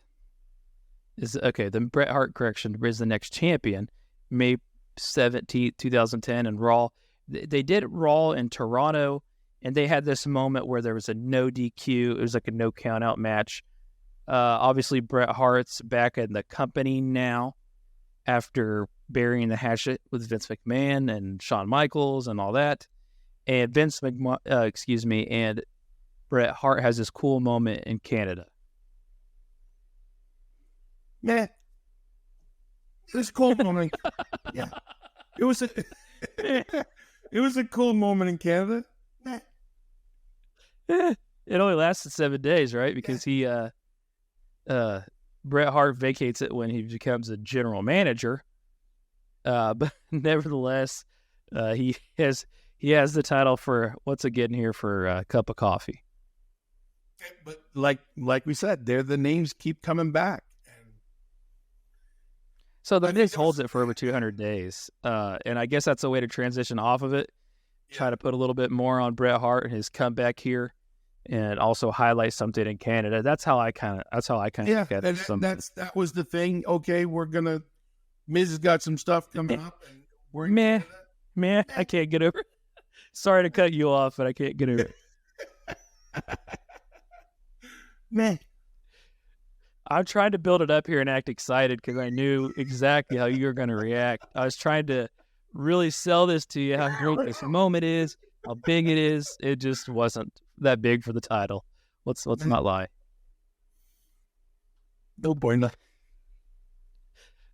the Bret Hart correction is the next champion, May 17th, 2010 in Raw. They did Raw in Toronto and they had this moment where there was a no DQ. It was like a no count out match. Obviously, Bret Hart's back in the company now after burying the hatchet with Vince McMahon and Shawn Michaels and all that. And and Bret Hart has this cool moment in Canada. Yeah. It was a cool moment. Yeah. It was a cool moment in Canada. It only lasted 7 days, right? Because Bret Hart vacates it when he becomes a general manager. But nevertheless, he has the title for what's again here for a cup of coffee. But like we said, the names keep coming back. So the Miz holds it for over 200 days. And I guess that's a way to transition off of it. Try to put a little bit more on Bret Hart and his comeback here, and also highlight something in Canada. That's how I kind of look at it. That was the thing. Okay, Miz has got some stuff coming up, and we're man, I can't get over it. Sorry to cut you off, but I can't get over it. Man. I'm trying to build it up here and act excited because I knew exactly how you were going to react. I was trying to really sell this to you, how great this moment is, how big it is. It just wasn't that big for the title. Let's not lie. No point.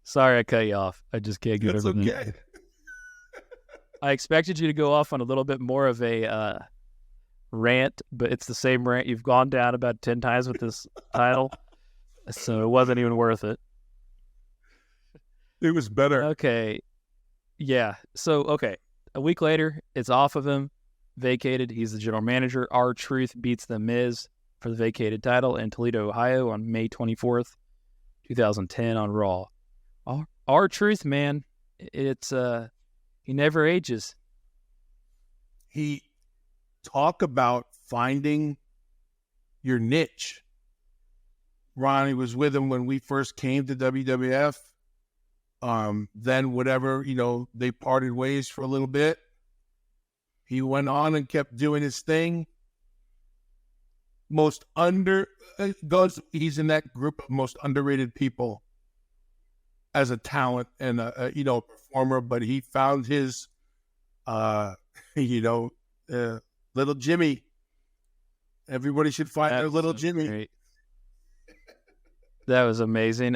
Sorry I cut you off. I just can't get That's over it. Okay. I expected you to go off on a little bit more of a rant, but it's the same rant you've gone down about 10 times with this title. So it wasn't even worth it. It was better. Okay. Yeah. So, okay. A week later, it's off of him, vacated. He's the general manager. R-Truth beats The Miz for the vacated title in Toledo, Ohio on May 24th, 2010 on Raw. R-Truth, man, it's he never ages. He talk about finding your niche. Ronnie was with him when we first came to WWF. Then whatever, they parted ways for a little bit. He went on and kept doing his thing. He's in that group of most underrated people as a talent and a performer, but he found his, little Jimmy. Everybody should find their little Jimmy. Great. That was amazing.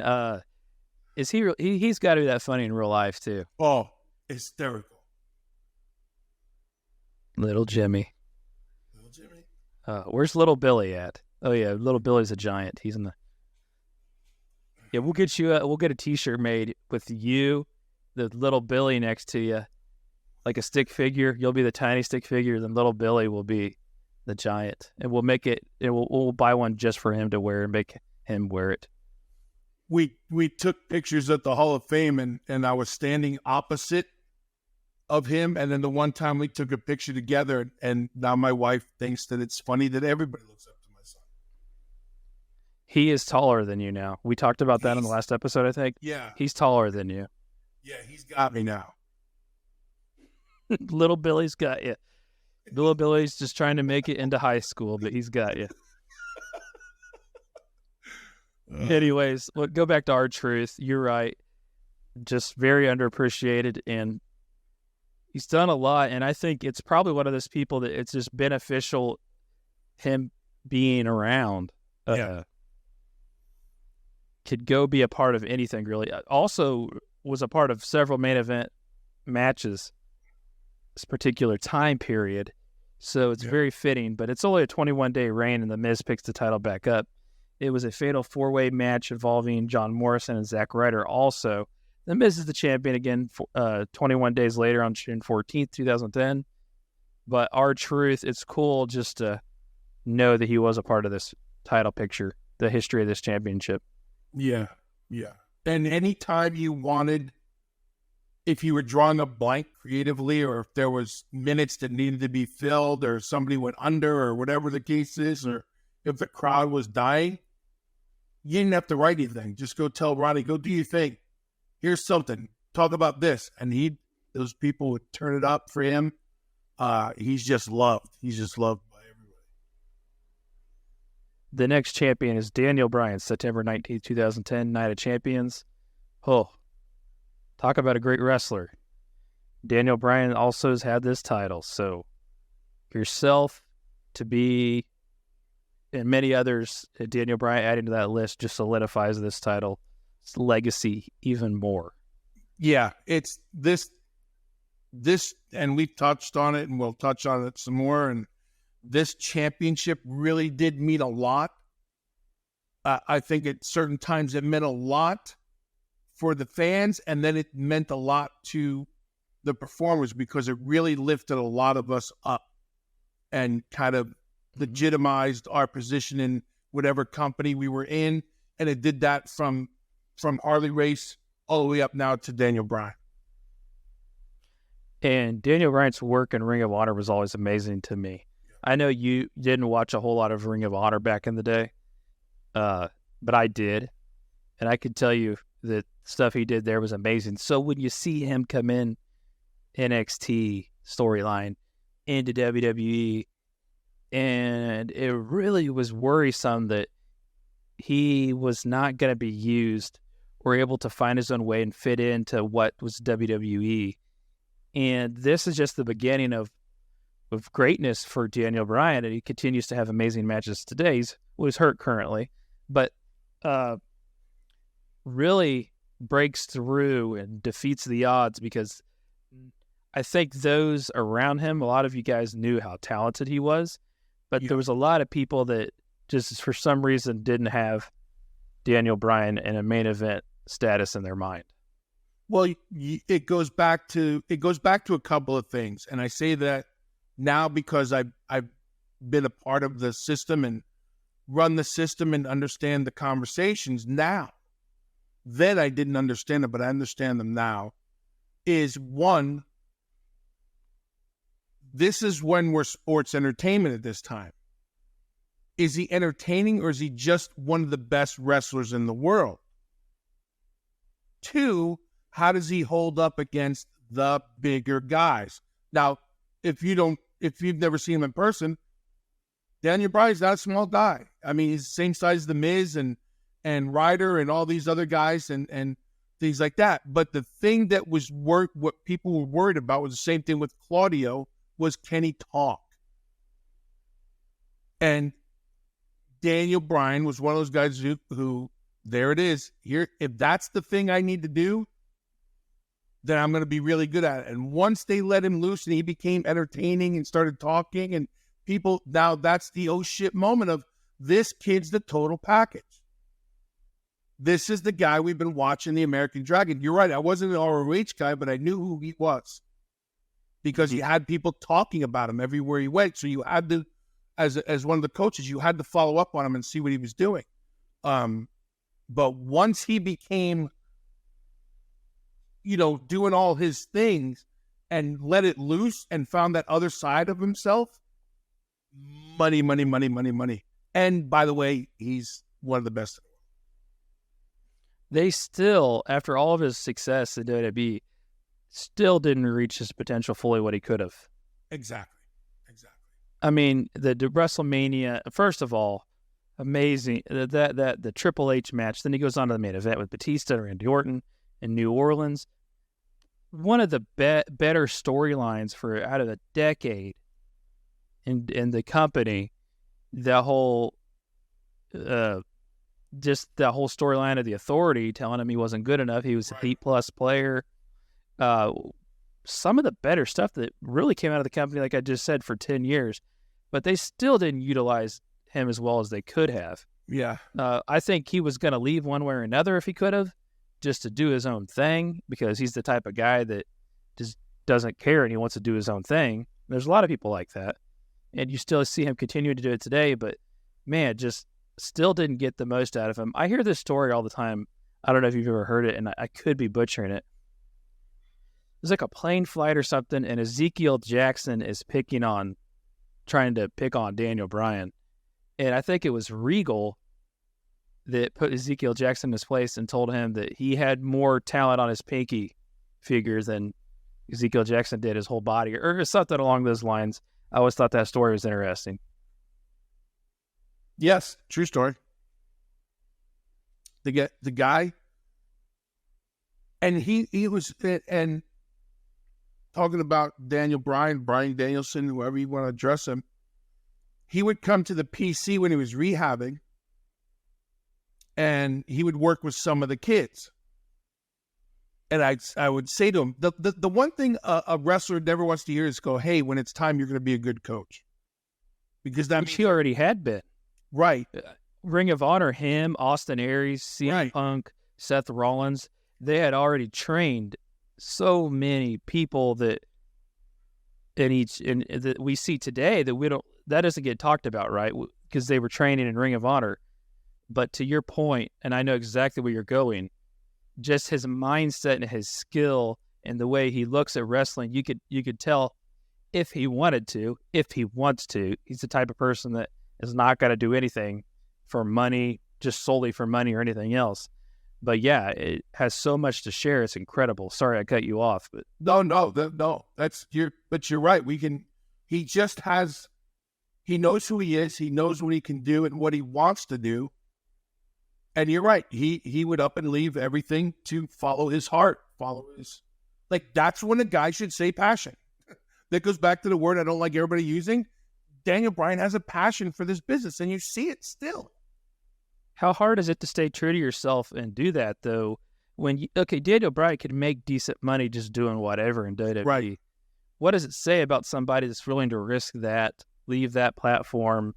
Is he's got to be that funny in real life too? Oh, hysterical. Little Jimmy. Little Jimmy. Where's Little Billy at? Oh yeah, Little Billy's a giant. He's in the. Yeah, we'll get a T-shirt made with you, the Little Billy next to you, like a stick figure. You'll be the tiny stick figure, then Little Billy will be the giant, and we'll make it. And we'll buy one just for him to wear and make him wear it. We took pictures at the Hall of Fame, and I was standing opposite of him. And then the one time we took a picture together, and now my wife thinks that it's funny that everybody looks up to my son. He is taller than you now. We talked about that in the last episode, I think. Yeah. He's taller than you. Yeah, he's got me now. Little Billy's got you. Little Billy's just trying to make it into high school, but he's got you. Anyways, go back to R-Truth. You're right. Just very underappreciated, and he's done a lot. And I think it's probably one of those people that it's just beneficial him being around. Could go be a part of anything, really. Also was a part of several main event matches this particular time period. So it's very fitting, but it's only a 21-day reign, and The Miz picks the title back up. It was a fatal four-way match involving John Morrison and Zack Ryder also. The Miz is the champion again 21 days later on June 14th, 2010. But R-Truth, it's cool just to know that he was a part of this title picture, the history of this championship. Yeah. And anytime you wanted, if you were drawing a blank creatively, or if there was minutes that needed to be filled, or somebody went under, or whatever the case is, or if the crowd was dying, you didn't have to write anything. Just go tell Ronnie, go do your thing. Here's something. Talk about this. And those people would turn it up for him. he's just loved. He's just loved by everybody. The next champion is Daniel Bryan, September 19th, 2010, Night of Champions. Oh, talk about a great wrestler. Daniel Bryan also has had this title, so yourself to be, and many others, Daniel Bryan adding to that list just solidifies this title legacy even more. Yeah, it's this, and we've touched on it, and we'll touch on it some more, and this championship really did mean a lot. I think at certain times it meant a lot for the fans, and then it meant a lot to the performers because it really lifted a lot of us up and kind of legitimized our position in whatever company we were in. And it did that from Harley Race all the way up now to Daniel Bryan. And Daniel Bryan's work in Ring of Honor was always amazing to me. I know you didn't watch a whole lot of Ring of Honor back in the day, but I did. And I could tell you that stuff he did there was amazing. So when you see him come in NXT storyline into WWE, and it really was worrisome that he was not going to be used or able to find his own way and fit into what was WWE. And this is just the beginning of greatness for Daniel Bryan, and he continues to have amazing matches today. He's hurt currently, but really breaks through and defeats the odds because I think those around him, a lot of you guys knew how talented he was, but there was a lot of people that just for some reason didn't have Daniel Bryan in a main event status in their mind. Well, it goes back to a couple of things, and I say that now because I've been a part of the system and run the system and understand the conversations now. Then I didn't understand it, but I understand them now. Is one, this is when we're sports entertainment at this time. Is he entertaining or is he just one of the best wrestlers in the world? Two, how does he hold up against the bigger guys? Now, if you've never seen him in person, Daniel Bryan's not a small guy. I mean, he's the same size as The Miz and Ryder and all these other guys and things like that. But the thing that was what people were worried about was the same thing with Claudio, was can he talk? And Daniel Bryan was one of those guys who there it is. Here, if that's the thing I need to do, then I'm going to be really good at it. And once they let him loose and he became entertaining and started talking, and people, now that's the oh shit moment of this kid's the total package. This is the guy we've been watching, the American Dragon. You're right. I wasn't an ROH guy, but I knew who he was because he had people talking about him everywhere he went. So you had to, as one of the coaches, you had to follow up on him and see what he was doing. But once he became, doing all his things and let it loose and found that other side of himself, money, money, money, money, money. And by the way, he's one of the best. They still, after all of his success in WWE, still didn't reach his potential fully what he could have. Exactly. I mean, the WrestleMania, first of all, amazing. The Triple H match. Then he goes on to the main event with Batista and Randy Orton in New Orleans. One of the better storylines for out of a decade in the company. The whole, just the whole storyline of the Authority telling him he wasn't good enough. He was a B+ player. Some of the better stuff that really came out of the company, like I just said, for 10 years, but they still didn't utilize him as well as they could have. Yeah. I think he was going to leave one way or another if he could have, just to do his own thing, because he's the type of guy that just doesn't care and he wants to do his own thing. There's a lot of people like that, and you still see him continuing to do it today, but man, just still didn't get the most out of him. I hear this story all the time. I don't know if you've ever heard it, and I could be butchering it. It's like a plane flight or something, and Ezekiel Jackson is trying to pick on Daniel Bryan. And I think it was Regal that put Ezekiel Jackson in his place and told him that he had more talent on his pinky figure than Ezekiel Jackson did his whole body, or something along those lines. I always thought that story was interesting. Yes, true story. The guy, and he was, and talking about Bryan Danielson, whoever you want to address him, he would come to the PC when he was rehabbing, and he would work with some of the kids. And I would say to him, the one thing a wrestler never wants to hear is go, hey, when it's time, you're going to be a good coach. Because that Which he already had been. Right. Ring of Honor, him, Austin Aries, CM Punk, Seth Rollins, they had already trained so many people that that we see today that doesn't get talked about, right? Because they were training in Ring of Honor. But to your point, and I know exactly where you're going, just his mindset and his skill and the way he looks at wrestling, you could tell if he wants to, he's the type of person that is not going to do anything for money, just solely for money or anything else. But yeah, it has so much to share. It's incredible. Sorry, I cut you off, but no, but you're right. He knows who he is. He knows what he can do and what he wants to do. And you're right. He would up and leave everything to follow his heart, that's when a guy should say passion. That goes back to the word I don't like everybody using. Daniel Bryan has a passion for this business, and you see it still. How hard is it to stay true to yourself and do that, though? Daniel Bryan could make decent money just doing whatever in WWE. Right. What does it say about somebody that's willing to risk that, leave that platform,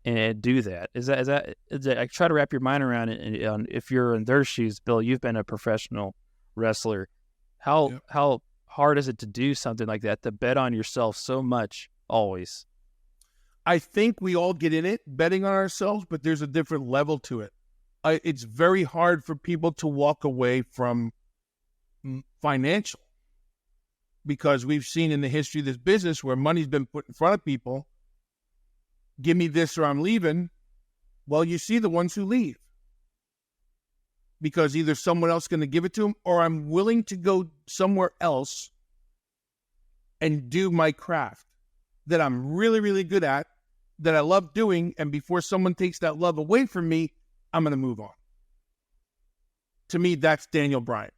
and do that? Is that I try to wrap your mind around it. And if you're in their shoes, Bill, you've been a professional wrestler. How hard is it to do something like that, to bet on yourself so much always? I think we all get in it betting on ourselves, but there's a different level to it. It's very hard for people to walk away from financial, because we've seen in the history of this business where money's been put in front of people. Give me this or I'm leaving. Well, you see the ones who leave because either someone else is going to give it to them, or I'm willing to go somewhere else and do my craft that I'm really, really good at, that I love doing, and before someone takes that love away from me, I'm going to move on. To me, that's Daniel Bryan.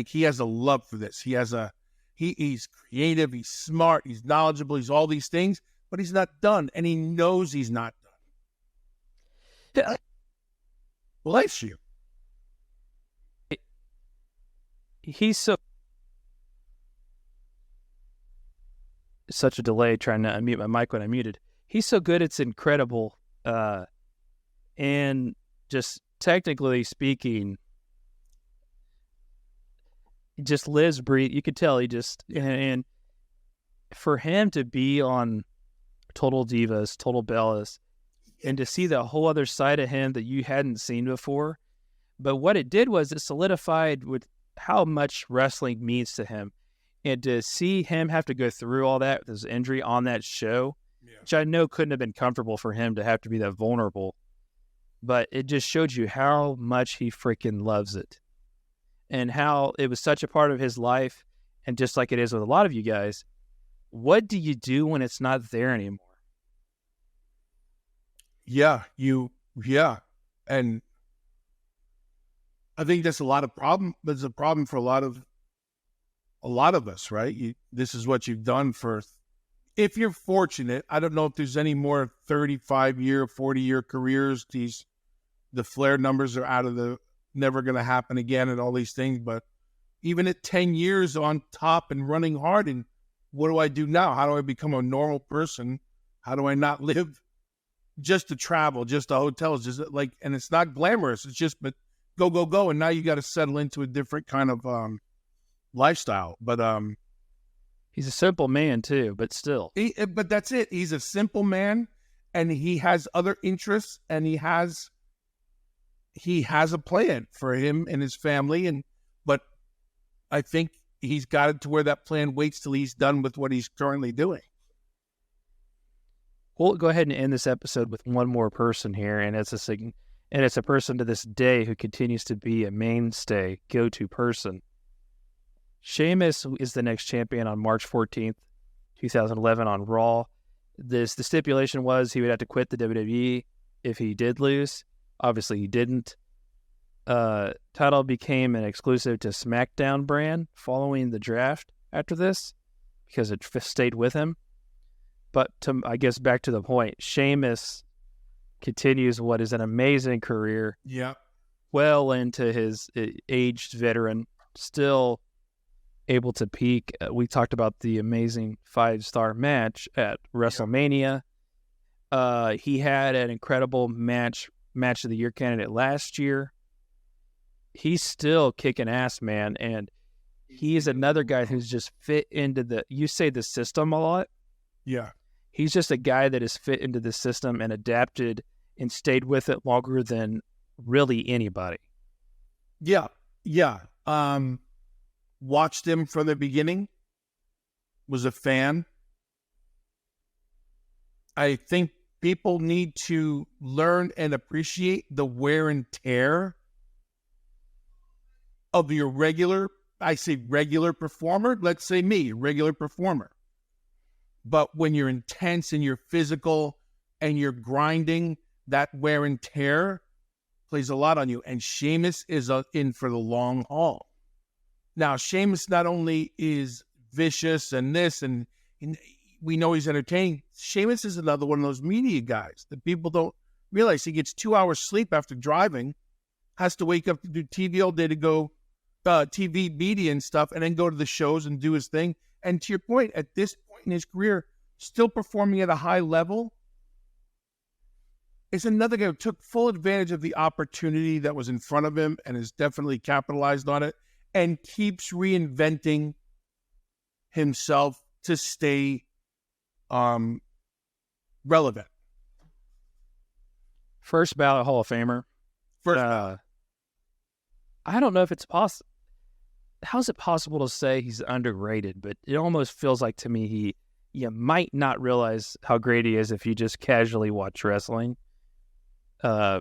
He has a love for this. He's creative, he's smart, he's knowledgeable, he's all these things, but he's not done, and he knows he's not done. Bless you. He's such a delay trying to unmute my mic when I muted. He's so good, it's incredible. And just technically speaking, he just lives, breathe. You could tell and for him to be on Total Divas, Total Bellas, and to see the whole other side of him that you hadn't seen before. But what it did was it solidified with how much wrestling means to him. And to see him have to go through all that with his injury on that show, which I know couldn't have been comfortable for him to have to be that vulnerable, but it just showed you how much he freaking loves it and how it was such a part of his life. And just like it is with a lot of you guys, what do you do when it's not there anymore? And I think that's a problem. That's a problem for a lot of us, right? This is what you've done if you're fortunate. I don't know if there's any more 35-year, 40-year careers. The Flair numbers are never going to happen again and all these things. But even at 10 years on top and running hard, and what do I do now? How do I become a normal person? How do I not live just to travel, just to hotels, and it's not glamorous. It's just, but go. And now you got to settle into a different kind of lifestyle. But he's a simple man too, but still. But that's it. He's a simple man, and he has other interests, and he has a plan for him and his family. But I think he's got it to where that plan waits till he's done with what he's currently doing. We'll go ahead and end this episode with one more person here, and it's a person to this day who continues to be a mainstay, go-to person. Sheamus is the next champion on March 14th, 2011 on Raw. The stipulation was he would have to quit the WWE if he did lose. Obviously, he didn't. Title became an exclusive to SmackDown brand following the draft after this because it stayed with him. But I guess back to the point, Sheamus continues what is an amazing career. Yeah. Well into his aged veteran, still able to peak. We talked about the amazing 5-star match at WrestleMania. He had an incredible match of the year candidate last year. He's still kicking ass, man. And he is another guy who's just fit into you say the system a lot. Yeah. He's just a guy that is fit into the system and adapted and stayed with it longer than really anybody. Yeah. Yeah. Watched him from the beginning. Was a fan. I think people need to learn and appreciate the wear and tear of your regular performer. Let's say me, regular performer. But when you're intense and you're physical and you're grinding, that wear and tear plays a lot on you. And Sheamus is in for the long haul. Now, Sheamus not only is vicious and this, and we know he's entertaining, Sheamus is another one of those media guys that people don't realize. He gets 2 hours sleep after driving, has to wake up to do TV all day to go TV media and stuff, and then go to the shows and do his thing. And to your point, at this point in his career, still performing at a high level, is another guy who took full advantage of the opportunity that was in front of him and has definitely capitalized on it and keeps reinventing himself to stay relevant. First ballot Hall of Famer. I don't know if it's possible. How's it possible to say he's underrated? But it almost feels like to me you might not realize how great he is if you just casually watch wrestling. I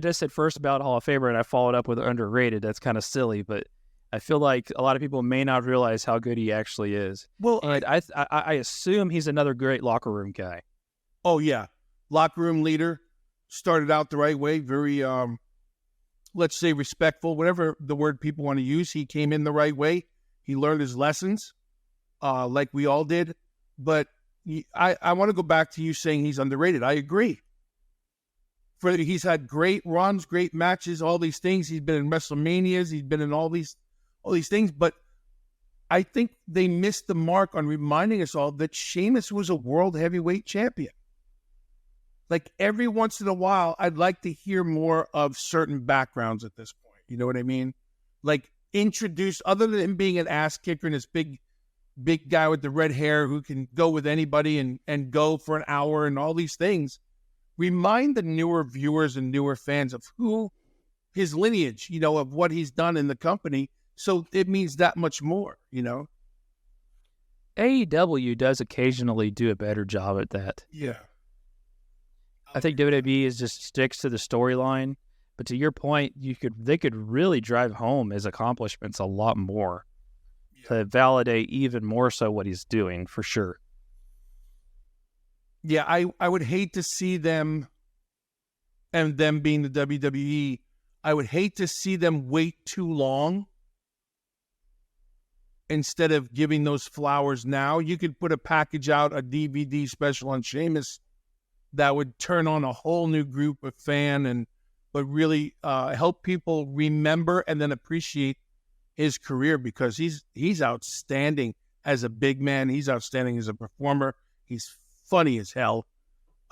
just said first ballot Hall of Famer and I followed up with underrated. That's kind of silly, but I feel like a lot of people may not realize how good he actually is. Well, and I assume he's another great locker room guy. Oh yeah, locker room leader. Started out the right way, very let's say respectful, whatever the word people want to use. He came in the right way. He learned his lessons, like we all did. But I want to go back to you saying he's underrated. I agree. He's had great runs, great matches, all these things. He's been in WrestleManias. He's been in all these things. But I think they missed the mark on reminding us all that Sheamus was a world heavyweight champion. Like every once in a while, I'd like to hear more of certain backgrounds at this point. You know what I mean? Like introduce, other than him being an ass kicker and this big guy with the red hair who can go with anybody and go for an hour and all these things, remind the newer viewers and newer fans of who his lineage, of what he's done in the company. So it means that much more, AEW does occasionally do a better job at that. Yeah. I think WWE just sticks to the storyline, but to your point, they could really drive home his accomplishments a lot more to validate even more so what he's doing, for sure. Yeah, I would hate to see them, and them being the WWE, I would hate to see them wait too long instead of giving those flowers now. You could put a package out, a DVD special on Sheamus, that would turn on a whole new group of but really help people remember and then appreciate his career, because he's outstanding as a big man. He's outstanding as a performer. He's funny as hell.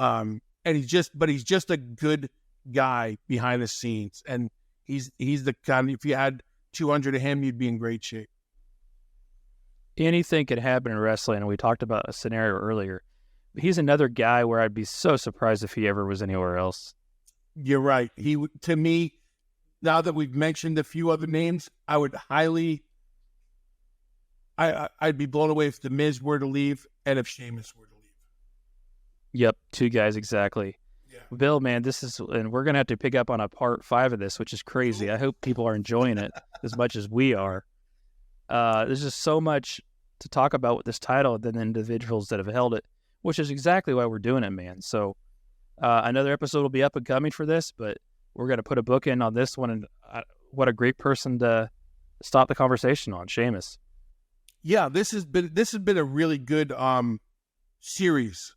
And he's just a good guy behind the scenes. And he's the kind, if you had 200 of him, you'd be in great shape. Anything could happen in wrestling. And we talked about a scenario earlier. He's another guy where I'd be so surprised if he ever was anywhere else. You're right. To me, now that we've mentioned a few other names, I would I'd be blown away if The Miz were to leave and if Sheamus were to leave. Yep, two guys exactly. Yeah. Bill, man, and we're going to have to pick up on a part 5 of this, which is crazy. I hope people are enjoying it. as much as we are. There's just so much to talk about with this title than the individuals that have held it, which is exactly why we're doing it, man. So another episode will be up and coming for this, but we're going to put a book in on this one. And what a great person to stop the conversation on, Sheamus. Yeah, this has been a really good series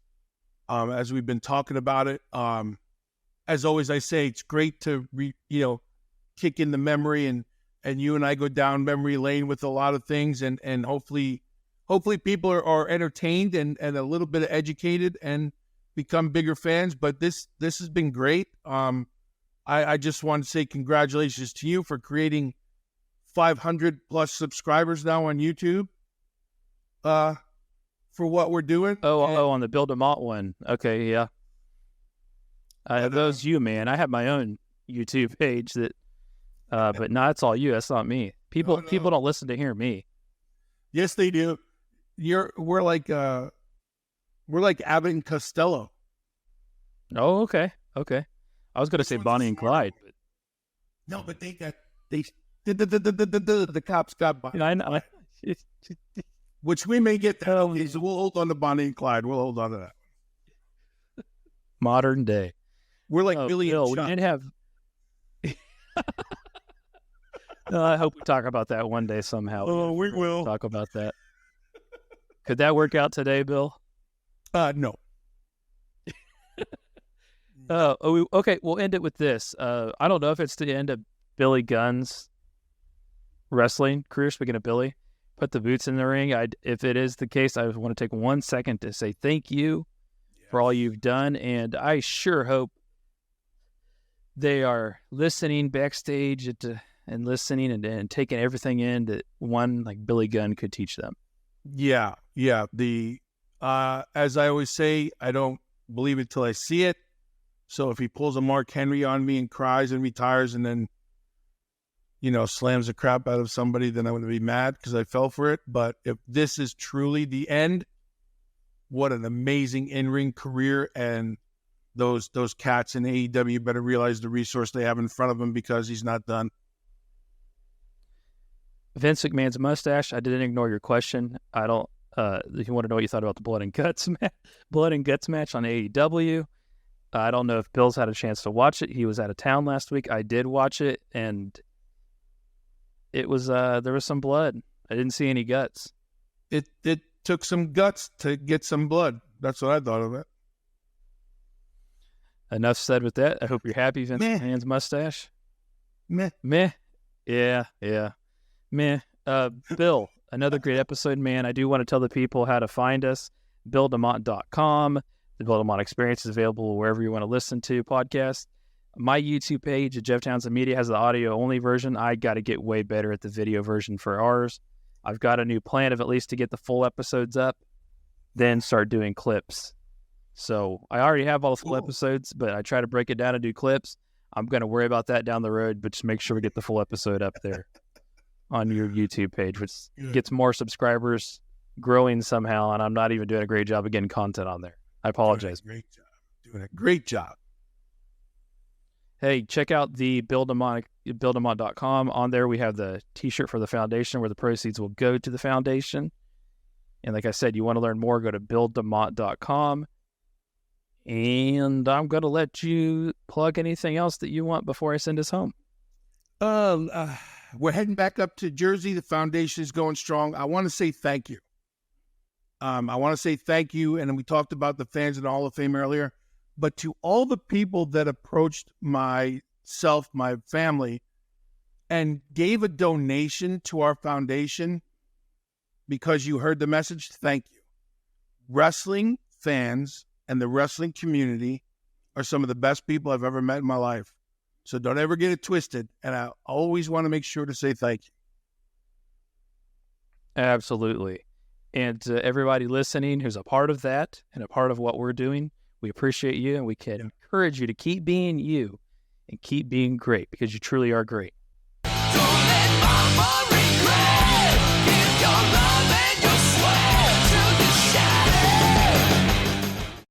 as we've been talking about it. As always, I say it's great to kick in the memory and you and I go down memory lane with a lot of things, and hopefully people are entertained and a little bit educated and become bigger fans. But this has been great. I just want to say congratulations to you for creating 500 plus subscribers now on YouTube. For what we're doing. On the Bill DeMott one. Okay, yeah. Those you, man. I have my own YouTube page that, but no, it's all you. That's not me. People don't listen to hear me. Yes, they do. We're like Abbott and Costello. Oh, okay. I was going to say Bonnie and Clyde. But... No, but the cops got Bonnie. I know. Which we may get to. We'll hold on to Bonnie and Clyde. We'll hold on to that. Modern day. We're like Billy and Chuck. We didn't have... I hope we talk about that one day somehow. Oh, we will. Talk about that. Could that work out today, Bill? No. Okay, we'll end it with this. I don't know if it's the end of Billy Gunn's wrestling career, speaking of Billy. Put the boots in the ring. If it is the case, I want to take 1 second to say thank you for all you've done, and I sure hope they are listening backstage and listening and taking everything in that one like Billy Gunn could teach them. Yeah. The as I always say, I don't believe it till I see it. So if he pulls a Mark Henry on me and cries and retires and then slams the crap out of somebody, then I'm going to be mad because I fell for it. But if this is truly the end, what an amazing in-ring career. And those cats in AEW better realize the resource they have in front of them because he's not done. Vince McMahon's mustache. I didn't ignore your question. I don't, if you want to know what you thought about the Blood and Guts match on AEW, I don't know if Bill's had a chance to watch it. He was out of town last week. I did watch it, and it was there was some blood. I didn't see any guts. It took some guts to get some blood. That's what I thought of it. Enough said with that. I hope you're happy, Vince McMahon's mustache. Meh. Yeah. Meh. Bill, another great episode, man. I do want to tell the people how to find us. BillDeMott.com. The Bill DeMott Experience is available wherever you want to listen to podcasts. My YouTube page at Jeff Townsend Media has the audio-only version. I got to get way better at the video version for ours. I've got a new plan of at least to get the full episodes up, then start doing clips. So I already have all the full episodes, but I try to break it down and do clips. I'm going to worry about that down the road, but just make sure we get the full episode up there on your YouTube page, which gets more subscribers, growing somehow, and I'm not even doing a great job of getting content on there. I apologize. Doing a great job. Hey, check out the BillDeMott.com. On there, we have the T-shirt for the foundation where the proceeds will go to the foundation. And like I said, you want to learn more, go to BillDeMott.com. And I'm going to let you plug anything else that you want before I send us home. We're heading back up to Jersey. The foundation is going strong. I want to say thank you. And we talked about the fans in the Hall of Fame earlier, but to all the people that approached myself, my family, and gave a donation to our foundation because you heard the message, thank you. Wrestling fans and the wrestling community are some of the best people I've ever met in my life. So don't ever get it twisted. And I always want to make sure to say thank you. Absolutely. And to everybody listening who's a part of that and a part of what we're doing, we appreciate you, and we can encourage you to keep being you and keep being great because you truly are great.